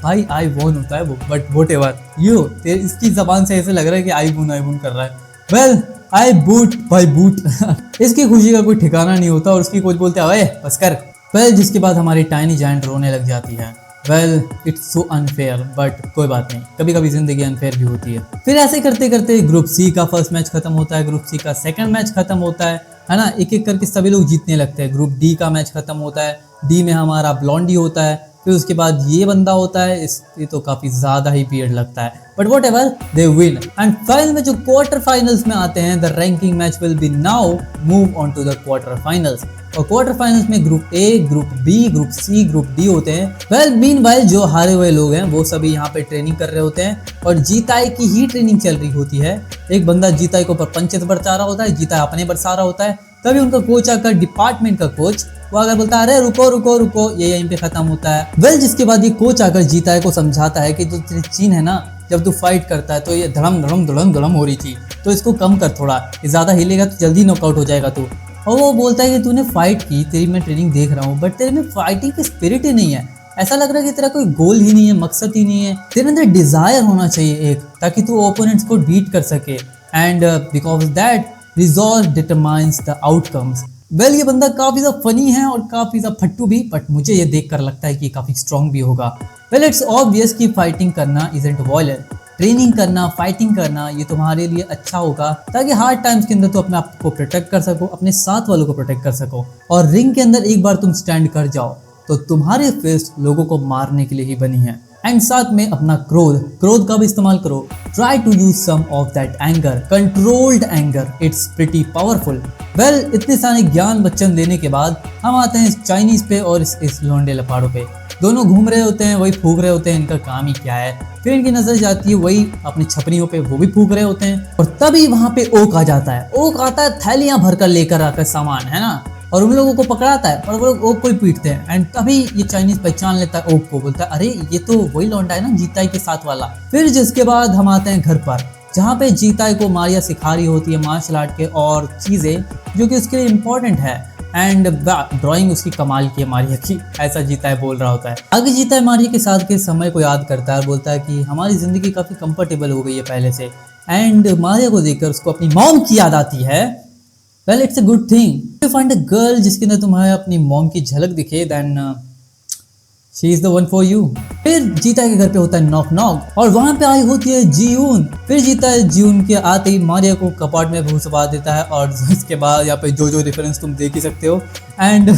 भाई आई वोन होता है वो, बट वोट एवर यू, इसकी जबान से ऐसे लग रहा है कि आई वोन कर रहा है। Well I boot by boot. इसकी खुशी का कोई ठिकाना नहीं होता और उसकी कोच बोलते हैं अरे बस कर। जिसके बाद हमारी टाइनी जायंट रोने लग जाती है। इट्स सो अनफेयर, बट कोई बात नहीं, कभी कभी जिंदगी अनफेयर भी होती है। फिर ऐसे करते करते ग्रुप सी का फर्स्ट मैच खत्म होता है, ग्रुप सी का सेकंड मैच खत्म होता है ना। एक एक करके सभी लोग जीतने लगते हैं। ग्रुप डी का मैच खत्म होता है। डी में हमारा ब्लॉन्डी होता है, फिर उसके बाद ये बंदा होता है। ये तो काफी ज्यादा ही पीरियड लगता है, but whatever they win. And final में जो क्वार्टर फाइनल्स में आते हैं, the ranking match will be now move on to the quarter finals. और क्वार्टर फाइनल्स में group A, group B, group C, group D होते हैं। Meanwhile जो हारे हुए लोग हैं वो सभी यहाँ पे ट्रेनिंग कर रहे होते हैं और जीताई की ही ट्रेनिंग चल रही होती है। एक बंदा जीताई के ऊपर पंचेस बरसा रहा होता है, जीताई अपने बरसा रहा होता है। तभी उनका कोच आकर, डिपार्टमेंट का कोच, वो अगर बोलता है अरे रुको रुको रुको, ये यहीं पे खत्म होता है। जिसके बाद ये कोच आकर जीताई को समझाता है कि जो तेरी चीन है ना, जब तू फाइट करता है तो ये धड़म धड़म धड़म धड़म हो रही थी, तो इसको कम कर थोड़ा, ये ज्यादा हिलेगा तो जल्दी नॉकआउट हो जाएगा तू। और वो बोलता है कि तूने फाइट की, तेरी मैं ट्रेनिंग देख रहा हूँ, बट तेरे में फाइटिंग की स्पिरिट ही नहीं है। ऐसा लग रहा है कि तेरा कोई गोल ही नहीं है, मकसद ही नहीं है। तेरे अंदर डिजायर होना चाहिए एक, ताकि तू ओपोनेंट्स को बीट कर सके। And because that resolve determines the outcomes. ये बंदा काफी ज्यादा फनी है और काफी ज्यादा फट्टू भी, बट मुझे ये देख कर लगता है कि काफी स्ट्रॉन्ग भी होगा। इट्स ऑब्वियस कि फाइटिंग करना इजंट वॉयलेंट। ट्रेनिंग करना, फाइटिंग करना ये तुम्हारे लिए अच्छा होगा, ताकि हार्ड टाइम्स के अंदर तो अपने आप को प्रोटेक्ट कर सको, अपने साथ वालों को प्रोटेक्ट कर सको। और रिंग के अंदर एक बार तुम स्टैंड कर जाओ तो तुम्हारे फिस्ट लोगों को मारने के लिए ही बनी है। एंड साथ में अपना क्रोध का भी इस्तेमाल करो। Try to use some of that anger, controlled anger, it's pretty powerful. इतने सारे ज्ञान बच्चन देने के बाद हम आते हैं इस चाइनीज पे और इस लोंडे लपाड़ों पे। दोनों घूम रहे होते हैं, वही फूक रहे होते हैं, इनका काम ही क्या है। फिर इनकी नजर जाती है वही अपनी छपरियों पे, वो भी फूक रहे होते हैं। और तभी वहां पे ओक आ जाता है। ओक आता है थैलियां भरकर लेकर आकर सामान, है ना, और उन लोगों को पकड़ाता है, पर वो लोग ओक को ही पीटते हैं। एंड तभी ये चाइनीज पहचान लेता है ओक को, बोलता है अरे ये तो वही लौंडा है ना जीताई के साथ वाला। फिर जिसके बाद हम आते हैं घर पर, जहाँ पे जीताई को मारिया सिखा रही होती है मार्शल आर्ट के और चीजें जो कि उसके लिए इम्पोर्टेंट है। एंड ड्राइंग उसकी कमाल की है मारिया की, ऐसा जीता है बोल रहा होता है। आगे जीता है मारिया के साथ के समय को याद करता है, बोलता है कि हमारी जिंदगी काफी कंफर्टेबल हो गई है पहले से। एंड मारिया को देखकर उसको अपनी मॉम की याद आती है। Well it's a good thing to find a girl जिसके अंदर तुम्हें अपनी मॉम की झलक दिखे, then she is the one for you. फिर जीता के घर पे होता है नॉक नॉक और वहां पे आई होती है जीऊन। फिर जीता है जीऊन के आते ही मारिया को कपाट में घुसवा देता है और इसके बाद यहाँ पे जो रेफरेंस तुम देख ही सकते हो। एंड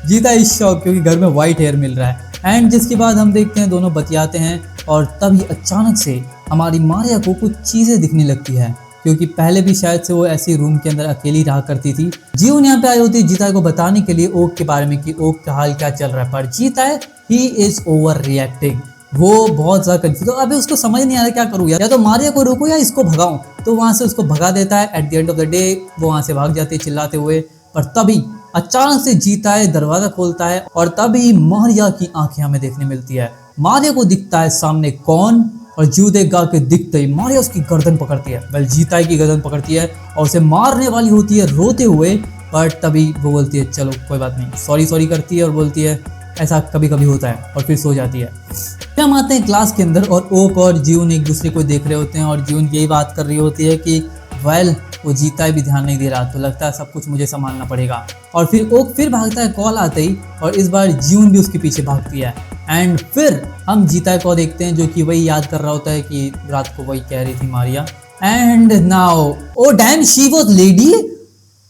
जीता इस शॉक क्योंकि घर में व्हाइट हेयर मिल रहा है। एंड जिसके बाद हम देखते हैं दोनों बतियाते हैं और तभी अचानक से हमारी मारिया को कुछ चीजें दिखने लगती है, क्योंकि पहले भी शायद से वो ऐसी रूम के अंदर अकेली रहा करती थी। जीवन यहाँ पे आई होती है जीता को बताने के लिए ओक के बारे में कि ओक का हाल क्या चल रहा है, पर जीता है ही इज ओवर रिएक्टिंग। वो बहुत ज्यादा कंफ्यूज, तो अभी उसको समझ नहीं आ रहा क्या करूँ, या तो मारिया को रोको या इसको भगाऊं। तो वहां से उसको भगा देता है। Eight the end of the day वो वहां से भाग जाती है चिल्लाते हुए, पर तभी अचानक से जीता है दरवाजा खोलता है और तभी मारिया की आंखें हमें देखने मिलती है। मारिया को दिखता है सामने कौन, और जूदे गा के दिखते ही मारिया उसकी गर्दन पकड़ती है। वेल जीता की गर्दन पकड़ती है और उसे मारने वाली होती है रोते हुए, पर तभी वो बोलती है चलो कोई बात नहीं, सॉरी सॉरी करती है और बोलती है ऐसा कभी कभी होता है और फिर सो जाती है। फिर हम आते हैं क्लास के अंदर और ओक और जीवन एक दूसरे को देख रहे होते हैं और जीवन यही बात कर रही होती है कि वेल वो जीता भी ध्यान नहीं दे रहा, तो लगता है सब कुछ मुझे संभालना पड़ेगा। और फिर ओक फिर भागता है कॉल आते ही और इस बार जीवन भी उसके पीछे भागती है। एंड फिर हम जीता को देखते हैं जो कि वही याद कर रहा होता है कि रात को वही कह रही थी Maria. And now oh damn she was lady,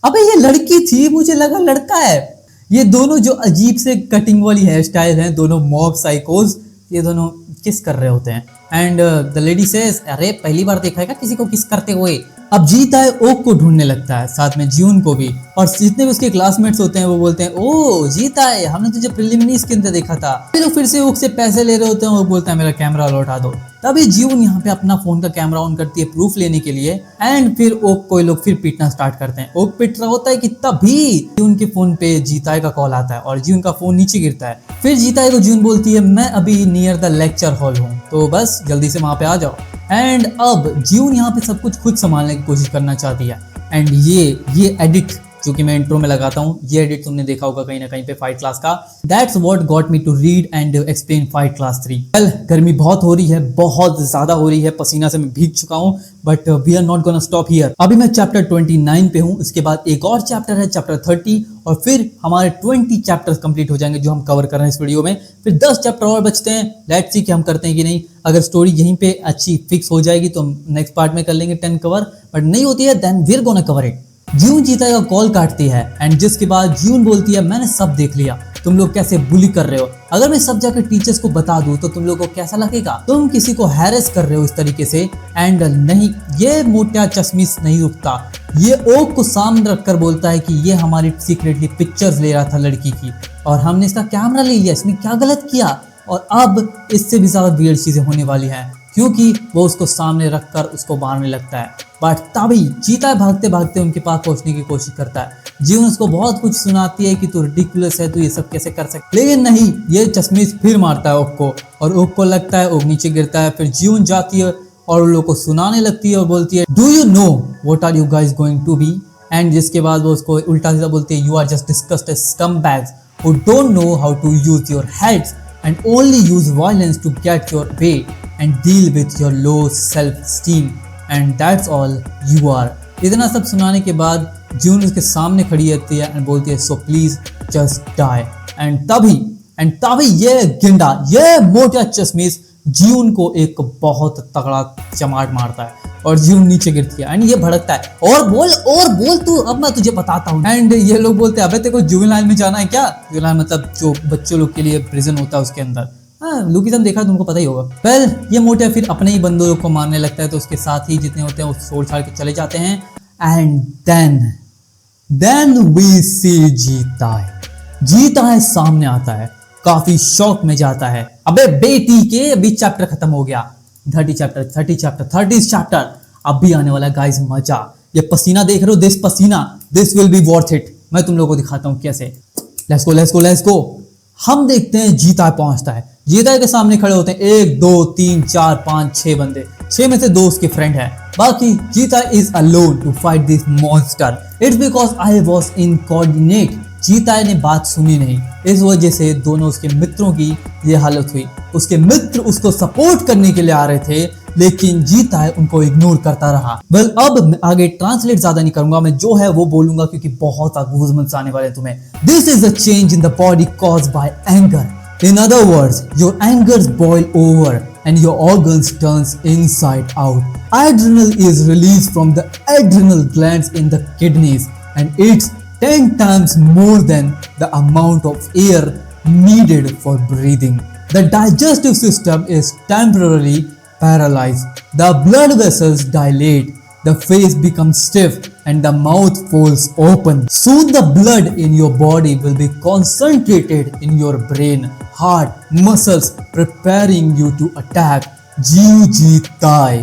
अबे ये लड़की थी, मुझे लगा लड़का है। ये दोनों जो अजीब से कटिंग वाली हेयर स्टाइल हैं, दोनों मॉब साइकोज, ये दोनों किस कर रहे होते हैं। एंड द लेडी सेज अरे पहली बार देखा है क्या किसी को किस करते हुए। अब जीता है ओक को ढूंढने लगता है, साथ में जीवन को भी, और जितने भी उसके क्लासमेट्स होते हैं वो बोलते हैं ओ जीता है, हमने तुझे प्रिलिमिनरीज के अंदर देखा था। फिर से ओक से पैसे ले रहे होते हैं, वो बोलता है मेरा कैमरा लौटा दो। तभी जीवन यहाँ पे अपना फोन का कैमरा ऑन करती है प्रूफ लेने के लिए। एंड फिर ओक को लोग फिर पीटना स्टार्ट करते हैं। ओक पीट रहा होता है कि तभी जीवन के फोन पे जीताए का कॉल आता है और जीवन का फोन नीचे गिरता है। फिर जीताए को जीवन बोलती है मैं अभी नियर द लेक्चर हॉल हूँ, तो बस जल्दी से वहां पे आ जाओ। एंड अब जीवन यहाँ पे सब कुछ खुद संभालने की कोशिश करना चाहती है। एंड ये एडिट जो कि मैं इंट्रो में लगाता हूँ, ये एडिट तुमने देखा होगा कहीं ना कहीं पे फाइट क्लास का। That's what got me to read and explain fight class 3। Well गर्मी बहुत हो रही है, बहुत ज्यादा हो रही है, पसीना से मैं भीग चुका हूँ, but we are not gonna stop here. अभी मैं चैप्टर 29 पे हूँ, इसके बाद एक और चैप्टर है चैप्टर 30 और फिर हमारे 20 चैप्टर्स कंप्लीट हो जाएंगे जो हम कवर कर रहे हैं इस वीडियो में। फिर 10 चैप्टर और बचते हैं, लेट्स सी कि हम करते हैं कि नहीं। अगर स्टोरी यहीं पे अच्छी फिक्स हो जाएगी तो हम नेक्स्ट पार्ट में कर लेंगे 10 कवर, बट नहीं होती है then we are gonna cover it. जून जीता का कॉल काटती है एंड जिसके बाद जून बोलती है मैंने सब देख लिया, तुम लोग कैसे बुली कर रहे हो, अगर मैं सब जाकर टीचर्स को बता दूं तो तुम लोगों को कैसा लगेगा, तुम किसी को हैरेस कर रहे हो इस तरीके से। एंड नहीं, ये मोटा चश्मिश नहीं रुकता, ये ओक को सामने रखकर बोलता है कि ये हमारी सीक्रेटली पिक्चर्स ले रहा था लड़की की और हमने इसका कैमरा ले लिया, इसने क्या गलत किया। और अब इससे भी ज्यादा वियर्ड चीजें होने वाली हैं क्योंकि वो उसको सामने रखकर उसको मारने लगता है। बट तभी जीता भागते भागते उनके पास पहुंचने की कोशिश करता है। जीवन उसको बहुत कुछ सुनाती है कि तू रिडिकुलस है, तू ये सब कैसे कर सकता, लेकिन नहीं, ये चश्मिश फिर मारता है ओक को और ओक को लगता है ओक नीचे गिरता है। फिर जीवन जाती है और उन लोगों को सुनाने लगती है और बोलती है do you know what are you guys going to be. And जिसके बाद वो उसको उल्टा सीधा बोलती है you are just disgusted scumbags who don't know how to use your heads and only use violence to get your way and deal with your low self-esteem and that's all you are। इतना सब सुनाने के बाद जून उसके सामने खड़ी रहती है एंड बोलती है so please just die। And तभी ये गिंडा, ये मोटा चश्मिश जीवन को एक बहुत तगड़ा चमाट मारता है और जीवन नीचे गिरती है एंड ये भड़कता है और बोल तू, अब मैं तुझे बताता हूँ। एंड ये लोग बोलते हैं अबे तेरे को जुवेनाइल में जाना है क्या। जुवेनाइल मतलब जो बच्चों लोग के लिए प्रिजन होता है उसके अंदर। हाँ लुकिज्म देखा तुमको पता ही होगा। वेल ये मोटा फिर अपने ही बंदों को मारने लगता है तो उसके साथ ही जितने होते हैं वो छोड़ छाड़ के चले जाते हैं। एंड देन वी सी जीता है सामने आता है, काफी शॉक में जाता है। अबे बेटी के अभी चैप्टर खत्म हो गया, 30 चैप्टर अब भी आने वाला गाइस मजा। ये पसीना देख रहे हो, दिस पसीना, this will be worth it. मैं तुम लोगों को दिखाता हूँ कैसे। Let's go. हम देखते हैं जीता पहुंचता है। जीता के सामने खड़े होते हैं 1 2 3 4 5 6 बंदे, 6 में से 2 उसके फ्रेंड है, बाकी Jitae is alone to fight this monster. It's because I was in coordinate Jitae ने बात सुनी नहीं। इस वजह से दोनों उसके मित्रों की ये हालत हुई। उसके मित्र उसको सपोर्ट करने के लिए आ रहे थे, लेकिन जीताय उनको इग्नोर करता रहा। वेल, अब मैं आगे ट्रांसलेट ज्यादा नहीं करूंगा, मैं जो है वो बोलूंगा क्योंकि बहुत गूज़बम्प्स आने वाले तुम्हें। This is a change in the body caused by anger. In other words, your angers boil over and your organs turns inside out. Adrenal is released from the adrenal glands in the kidneys and it's 10 times more than the amount of air needed for breathing. The digestive system is temporarily paralyzed. The blood vessels dilate. The face becomes stiff and the mouth falls open. Soon the blood in your body will be concentrated in your brain, heart, muscles, preparing you to attack. Jiu Jitai.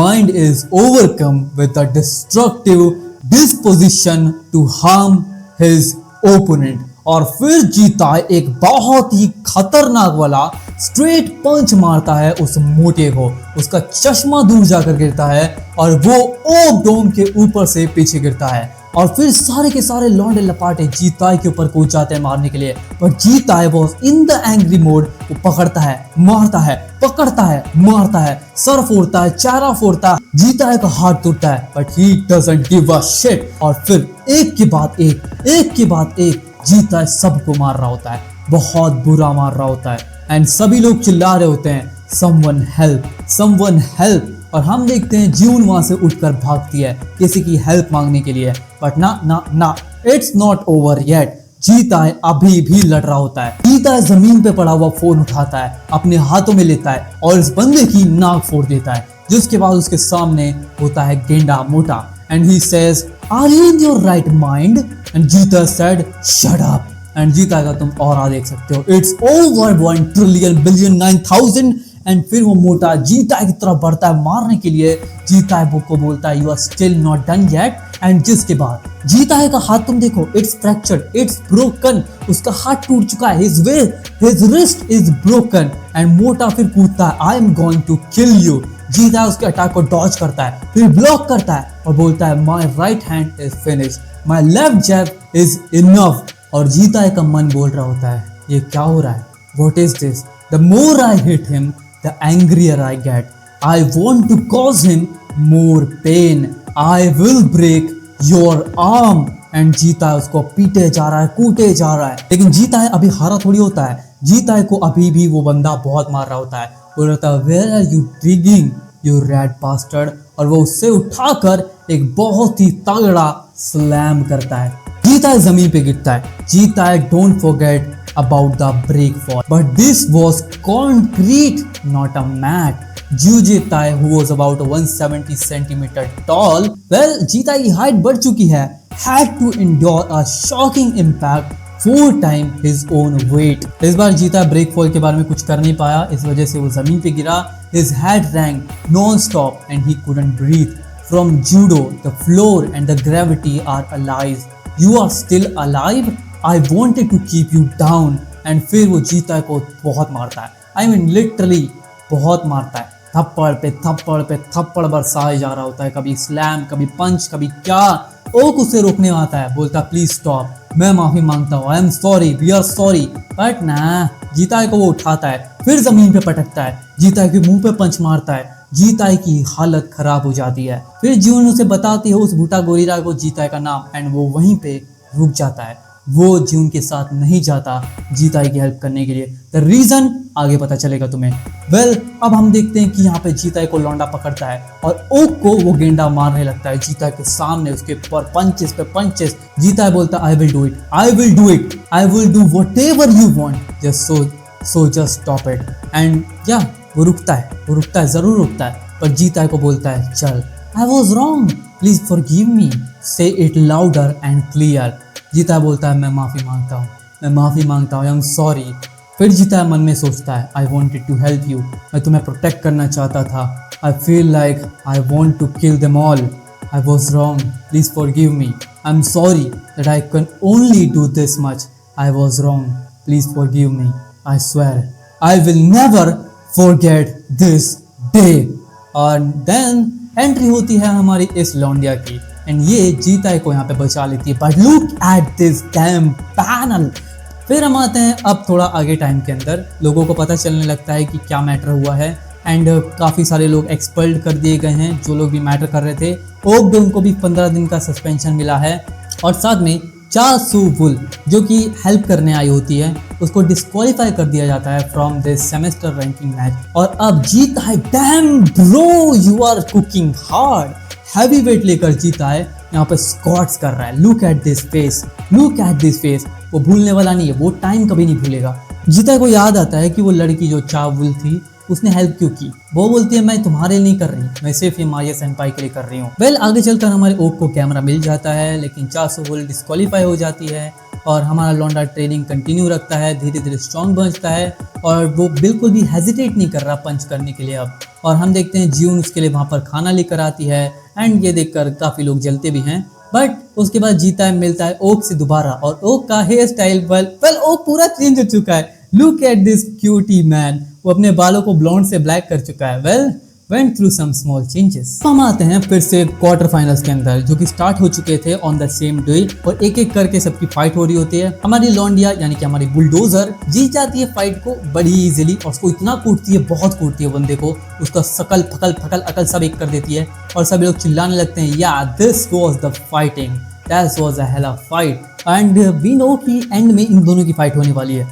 Mind is overcome with a destructive disposition to harm his opponent. और फिर जीताय एक बहुत ही खतरनाक वाला straight पंच मारता है उस मोटे को। उसका चश्मा दूर जाकर गिरता है और वो ओक डोम के ऊपर से पीछे गिरता है। और फिर सारे के सारे लौंडे लपाटे जीताय के ऊपर कूद जाते हैं मारने के लिए, पर Jitae boss in the angry mode वो पकड़ता है, मारता है, पकड़ता है, मारता है, सर फोड़ता है, चेहरा फोड़ता है, जीताय का हाथ टूटता है, but he doesn't give a shit. और फिर एक के बाद एक जीताय सबको मार रहा होता है, बहुत बुरा मार रहा होता है एंड सभी लोग चिल्ला रहे होते हैं समवन हेल्प, समवन हेल्प। और हम देखते हैं ज्यून वहां से उठकर भागती है किसी की हेल्प मांगने के लिए, बट ना इट्स नॉट ओवर येट। जीताय अभी भी लड़ रहा होता है। जीताय जमीन पे पड़ा हुआ फोन उठाता है, अपने हाथों में लेता है और इस बंदे की नाक फोड़ देता है, जिसके बाद उसके सामने होता है गेंडा मोटा and he says are you in your right mind and Jitae said shut up. And Jitae का तुम और देख सकते हो it's over 1 trillion billion 9000 and फिर वो मोटा जीताय की तरफ बढ़ता है मारने के लिए। जीताय को बोलता है you are still not done yet and जिसके बाद जीताय का हाथ तुम देखो इट्स फ्रैक्चर्ड, इट्स ब्रोकन, उसका हाथ टूट चुका है, his wrist is broken and मोटा फिर कूदता है I am going to kill you. Jitae उसके अटैक को डॉज करता है, फिर ब्लॉक करता है और बोलता है my right hand is finished, my left jab is enough. और जीताय का मन बोल रहा होता है ये क्या हो रहा है, what is this, the more I hit him the angrier I get. I want to cause him more pain. I will break your arm. And जीताय उसको पीटे जा रहा है, कूटे जा रहा है, लेकिन जीताय अभी हारा थोड़ी होता है। जीताय को अभी भी वो बंदा बहुत मार रहा होता है। बोल रहा था Where are you digging, you rat bastard? और वो उससे उठाकर एक बहुत ही तगड़ा स्लैम करता है। जीताय जमीन पे गिरता है। Jitae don't forget about the break fall, but this was concrete, not a mat. जीताय who was about 170 centimeter tall, well जीताय की हाइट बढ़ चुकी है, had to endure a shocking impact 4 times his own weight. इस बार जीताय break fall के बारे में कुछ कर नहीं पाया, इस वजह से वो जमीन पे गिरा। His head rang non-stop and he couldn't breathe. From judo, the floor and the gravity are allies. You are still alive? I wanted to keep you down. And फिर वो जीताय को बहुत मारता है, I mean literally बहुत मारता है, थप्पड़ पे थप्पड़ बरसाए जा रहा होता है, कभी स्लैम, कभी पंच, कभी क्या। ओक उसे रोकने आता है, बोलता प्लीज स्टॉप, मैं माफी मांगता हूँ, I am sorry, we are sorry, but ना, जीताय को वो उठाता है, फिर जमीन पे पटकता है, जीताय के मुंह पे पंच मारता है, जीताय की हालत खराब हो जाती है। फिर जीवन उसे बताती है उस भूटा गोरिल्ला को जीताय का नाम एंड वो वहीं पे रुक जाता है। वो जीवन के साथ नहीं जाता जीताय की हेल्प करने के लिए। द रीजन आगे पता चलेगा तुम्हें। वेल, अब हम देखते हैं कि यहाँ पे जीताय को लौंडा पकड़ता है और ओक को वो गेंडा मारने लगता है जीताय के सामने, उसके ऊपर पंचेस पे पंचेस। जीताय बोलता है आई will do it, I will do it, I will do whatever you want, just so just stop it. And या वो रुकता है, जरूर रुकता है, पर जीताय को बोलता है चल, आई वॉज रॉन्ग, प्लीज फॉरगिव मी, से इट लाउडर एंड क्लियर। जीताय बोलता है मैं माफ़ी मांगता हूँ, आई एम सॉरी। फिर जीताय मन में सोचता है I wanted to help you, मैं तुम्हें प्रोटेक्ट करना चाहता था, I feel like I want to kill them all, I was wrong, please forgive me, I am sorry that I can only do this much, I was wrong, please forgive me, I swear I will never forget this day. और then entry होती है हमारी इस लौंडिया की। And ये जीता को यहाँ पे बचा लेती है। But look at this dam panel. फिर हम आते हैं अब थोड़ा आगे टाइम के अंदर, लोगों को पता चलने लगता है कि क्या मैटर हुआ है एंड काफ़ी सारे लोग एक्सपर्ड कर दिए गए हैं जो लोग भी मैटर कर रहे थे। ओक को भी 15 दिन का सस्पेंशन मिला है और साथ में चा सू वुल जो कि हेल्प करने आई होती है उसको डिस्क्वालीफाई कर दिया जाता है from this semester ranking match. और अब जीता है, damn bro you are cooking hard, heavy weight लेकर जीता है यहाँ पे स्क्वाट्स कर रहा है। Look at this face, look at this face. वो भूलने वाला नहीं है, वो टाइम कभी नहीं भूलेगा। जीता को याद आता है कि वो लड़की जो चा वुल थी उसने हेल्प क्यों की। वो बोलती है मैं तुम्हारे लिए नहीं कर रही, मैं सिर्फ हिमालय सेनपाई के लिए कर रही हूँ। वेल आगे चलकर हमारे ओक को कैमरा मिल जाता है लेकिन चा सू वुल डिस्क्वालीफाई हो जाती है और हमारा लौंडा ट्रेनिंग कंटिन्यू रखता है, धीरे धीरे स्ट्रॉन्ग बनता है और वो बिल्कुल भी हेजिटेट नहीं कर रहा पंच करने के लिए अब। और हम देखते हैं जियून उसके लिए वहाँ पर खाना लेकर आती है एंड ये देखकर काफ़ी लोग जलते भी हैं। बट उसके बाद जीता है, मिलता है ओक से दोबारा और ओक का हेयर स्टाइल वेल ओक पूरा चेंज हो चुका है। Look at this cutie man, वो अपने बालों को ब्लॉन्ड से ब्लैक कर चुका है। Well went through some small changes. हम आते हैं फिर से क्वार्टर फाइनल्स के अंदर जो कि स्टार्ट हो चुके थे ऑन द सेम डे और एक एक करके सबकी फाइट हो रही होती है। हमारी लौंडिया यानी कि हमारी बुलडोजर जीत जाती है फाइट को बड़ी इजीली और उसको इतना कूटती है, बहुत कूटती है बंदे को, उसका सकल फकल फकल अकल सब एक कर देती है और सभी लोग चिल्लाने लगते हैं या this was the fighting, that was a hell of fight. And we know कि एंड में इन दोनों की फाइट होने वाली है,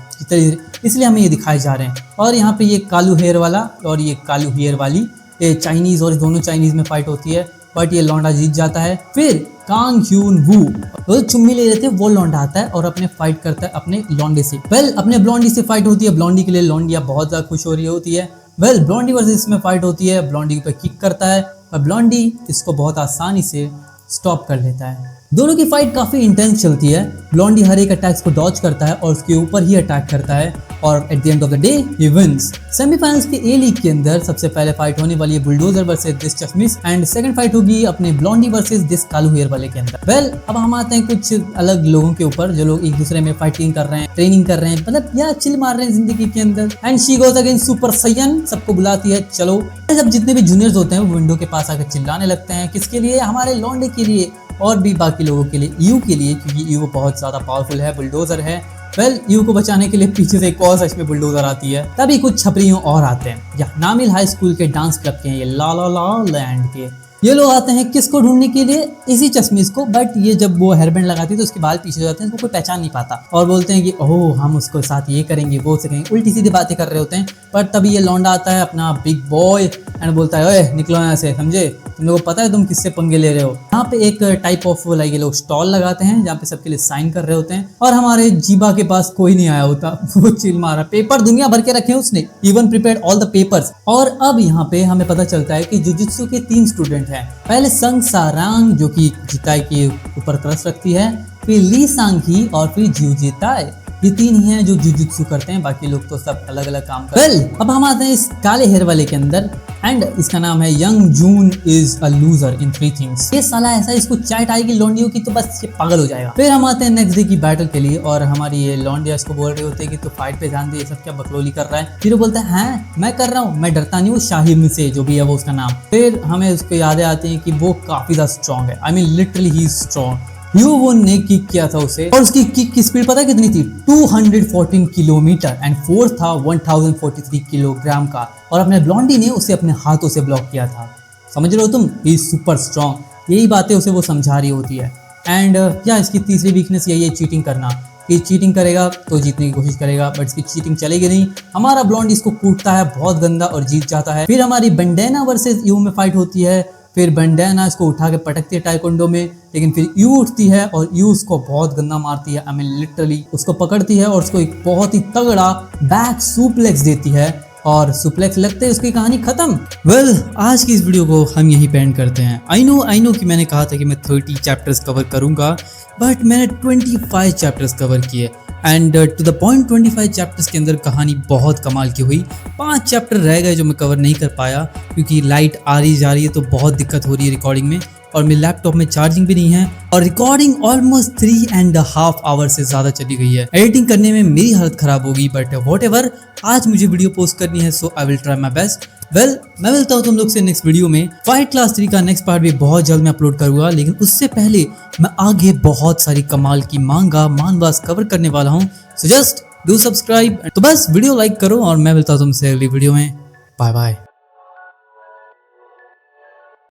इसलिए हमें ये दिखाए जा रहे हैं। और यहाँ पे ये कालू हेयर वाला और ये कालू हेयर वाली ये चाइनीज और दोनों चाइनीज में फाइट होती है बट ये लौंडा जीत जाता है। फिर कांग ह्यून वू वो चुम्मी ले लेते हैं, वो लौंडा आता है और अपने फाइट करता है अपने लौंडे से। वेल अपने ब्लॉन्डी से फाइट होती है, ब्लॉन्डी के लिए लौंडिया बहुत ज़्यादा खुश हो रही होती है। वेल ब्लॉन्डी वर्सेस में फाइट होती है, ब्लॉन्डी पे किक करता है और ब्लॉन्डी इसको बहुत आसानी से स्टॉप कर लेता है। दोनों की फाइट काफी इंटेंस चलती है, ब्लॉन्डी हर एक अटैक्स को डॉज करता है और उसके ऊपर ही अटैक करता है और at the end of the day he wins. Semifinals के ए लीग के अंदर सबसे पहले फाइट होने वाली है बुलडोजर वर्सेस दिस चश्मिश एंड सेकंड फाइट होगी अपने ब्लॉन्डी वर्सेस दिस कालू हेयर वाले के अंदर। वेल अब हम आते हैं कुछ अलग लोगों के ऊपर जो लोग एक दूसरे में फाइटिंग कर रहे हैं, ट्रेनिंग कर रहे हैं, मतलब या चिल मार रहे हैं जिंदगी के अंदर। And she goes against super Saiyan, सबको बुलाती है चलो। जब जितने भी जूनियर्स होते हैं वो विंडो के पास आकर चिल्लाने लगते हैं, किसके लिए, हमारे लौंडे के लिए और भी बाकी लोगों के लिए, यू के लिए, क्योंकि यू बहुत ज्यादा पावरफुल है, बुलडोजर है। वेल यू को बचाने के लिए पीछे से एक और सच में बुलडोजर आती है। तभी कुछ छपरियों और आते हैं, या नामिल हाई स्कूल के डांस क्लब के हैं ये ला ला ला लैंड के। ये लोग आते हैं किसको ढूंढने के लिए, इसी चश्मिश को। बट ये जब वो हेयरबैंड लगाती है तो उसके बाल पीछे हो जाते हैं, उसको कोई पहचान नहीं पाता और बोलते हैं कि ओह हम उसको साथ ये करेंगे वो करेंगे, उल्टी सीधी बातें कर रहे होते हैं। पर तभी ये लौंडा आता है अपना बिग बॉय एंड बोलता है ओए निकलो यहाँ से, समझे, तुम लोगों को पता है तुम किससे पंगे ले रहे हो। यहाँ पे एक टाइप ऑफ लाइक ये लोग स्टॉल लगाते हैं जहाँ पे सबके लिए साइन कर रहे होते हैं और हमारे जीबा के पास कोई नहीं आया होता, वो चिल मारा, पेपर दुनिया भर के रखे उसने, even prepared all the papers. और अब यहाँ पे हमें पता चलता है कि जुजुत्सु के 3 स्टूडेंट हैं। पहले संग सारांग जो कि जिताई के ऊपर क्रश रखती है, फिर ली सांगी और फिर जियो जिताई, ये 3 ही हैं जो जुजुत्सु करते हैं, बाकी लोग तो सब अलग अलग काम करते हैं। वेल अब हम आते हैं इस काले हेयर वाले के अंदर एंड इसका नाम है young June is a loser in 3 things. ये साला ऐसा इसको चाट आएगी लौंडियों की तो बस ये पागल हो जाएगा। फिर हम आते हैं नेक्स्ट डे की बैटल के लिए और हमारी ये लौंडिया इसको बोल रही होती है कि तू फाइट पे ध्यान दे, ये सब क्या बकलोली कर रहा है। फिर वो बोलता है हाँ मैं कर रहा हूँ, मैं डरता नहीं हूँ शाहिम से, जो भी है वो उसका नाम। फिर हमें उसको यादें आती हैं कि वो काफी ज्यादा स्ट्रॉन्ग है, I mean literally he is strong. ह्यूवुन ने किक किया था उसे और उसकी किक की स्पीड पता है कितनी थी, 214 किलोमीटर एंड फोर्स था 1043 किलोग्राम का और अपने ब्लॉन्डी ने उसे अपने हाथों से ब्लॉक किया था। समझ रहे हो तुम, ही सुपर स्ट्रॉन्ग। यही बातें उसे वो समझा रही होती है। एंड क्या इसकी तीसरी वीकनेस यही है, चीटिंग करना, कि चीटिंग करेगा तो जीतने की कोशिश करेगा बट इसकी चीटिंग चलेगी नहीं। हमारा ब्लॉन्डी इसको कूटता है बहुत गंदा और जीत जाता है। फिर हमारी बंडेना वर्सेस यू में फाइट होती है, फिर बंडेना इसको उठा के पटकती है टाइकोंडो में, लेकिन फिर यू उठती है और यू उसको बहुत गंदा मारती है, आई मीन लिटरली उसको पकड़ती है और उसको एक बहुत ही तगड़ा बैक सुप्लेक्स देती है और सुप्लेक्स लगते ही उसकी कहानी खत्म। वेल आज की इस वीडियो को हम यहीं पे एंड करते हैं। आई नो कि मैंने कहा था कि मैं 30 चैप्टर्स कवर करूंगा बट मैंने 25 चैप्टर्स कवर किए and to the point 25 chapters के अंदर कहानी बहुत कमाल की हुई। 5 चैप्टर रह गए जो मैं कवर नहीं कर पाया क्योंकि लाइट आ रही जा रही है तो बहुत दिक्कत हो रही है रिकॉर्डिंग में। और मेरे लैपटॉप में चार्जिंग भी नहीं है और रिकॉर्डिंग ऑलमोस्ट 3.5 आवर से ज्यादा चली गई है। एडिटिंग करने में मेरी हालत खराब होगी, बट व्हाटएवर, आज मुझे वीडियो पोस्ट करनी है, so I will try my best. Well, मैं मिलता हूँ तुम लोग से नेक्स्ट वीडियो में। फाइट क्लास 3 का नेक्स्ट पार्ट भी बहुत जल्द मैं अपलोड करूंगा, लेकिन उससे पहले मैं आगे बहुत सारी कमाल की मानवास कवर करने वाला हूँ। So just do subscribe. तो बस वीडियो लाइक करो और मैं मिलता हूँ तुमसे अगली वीडियो में। Bye bye.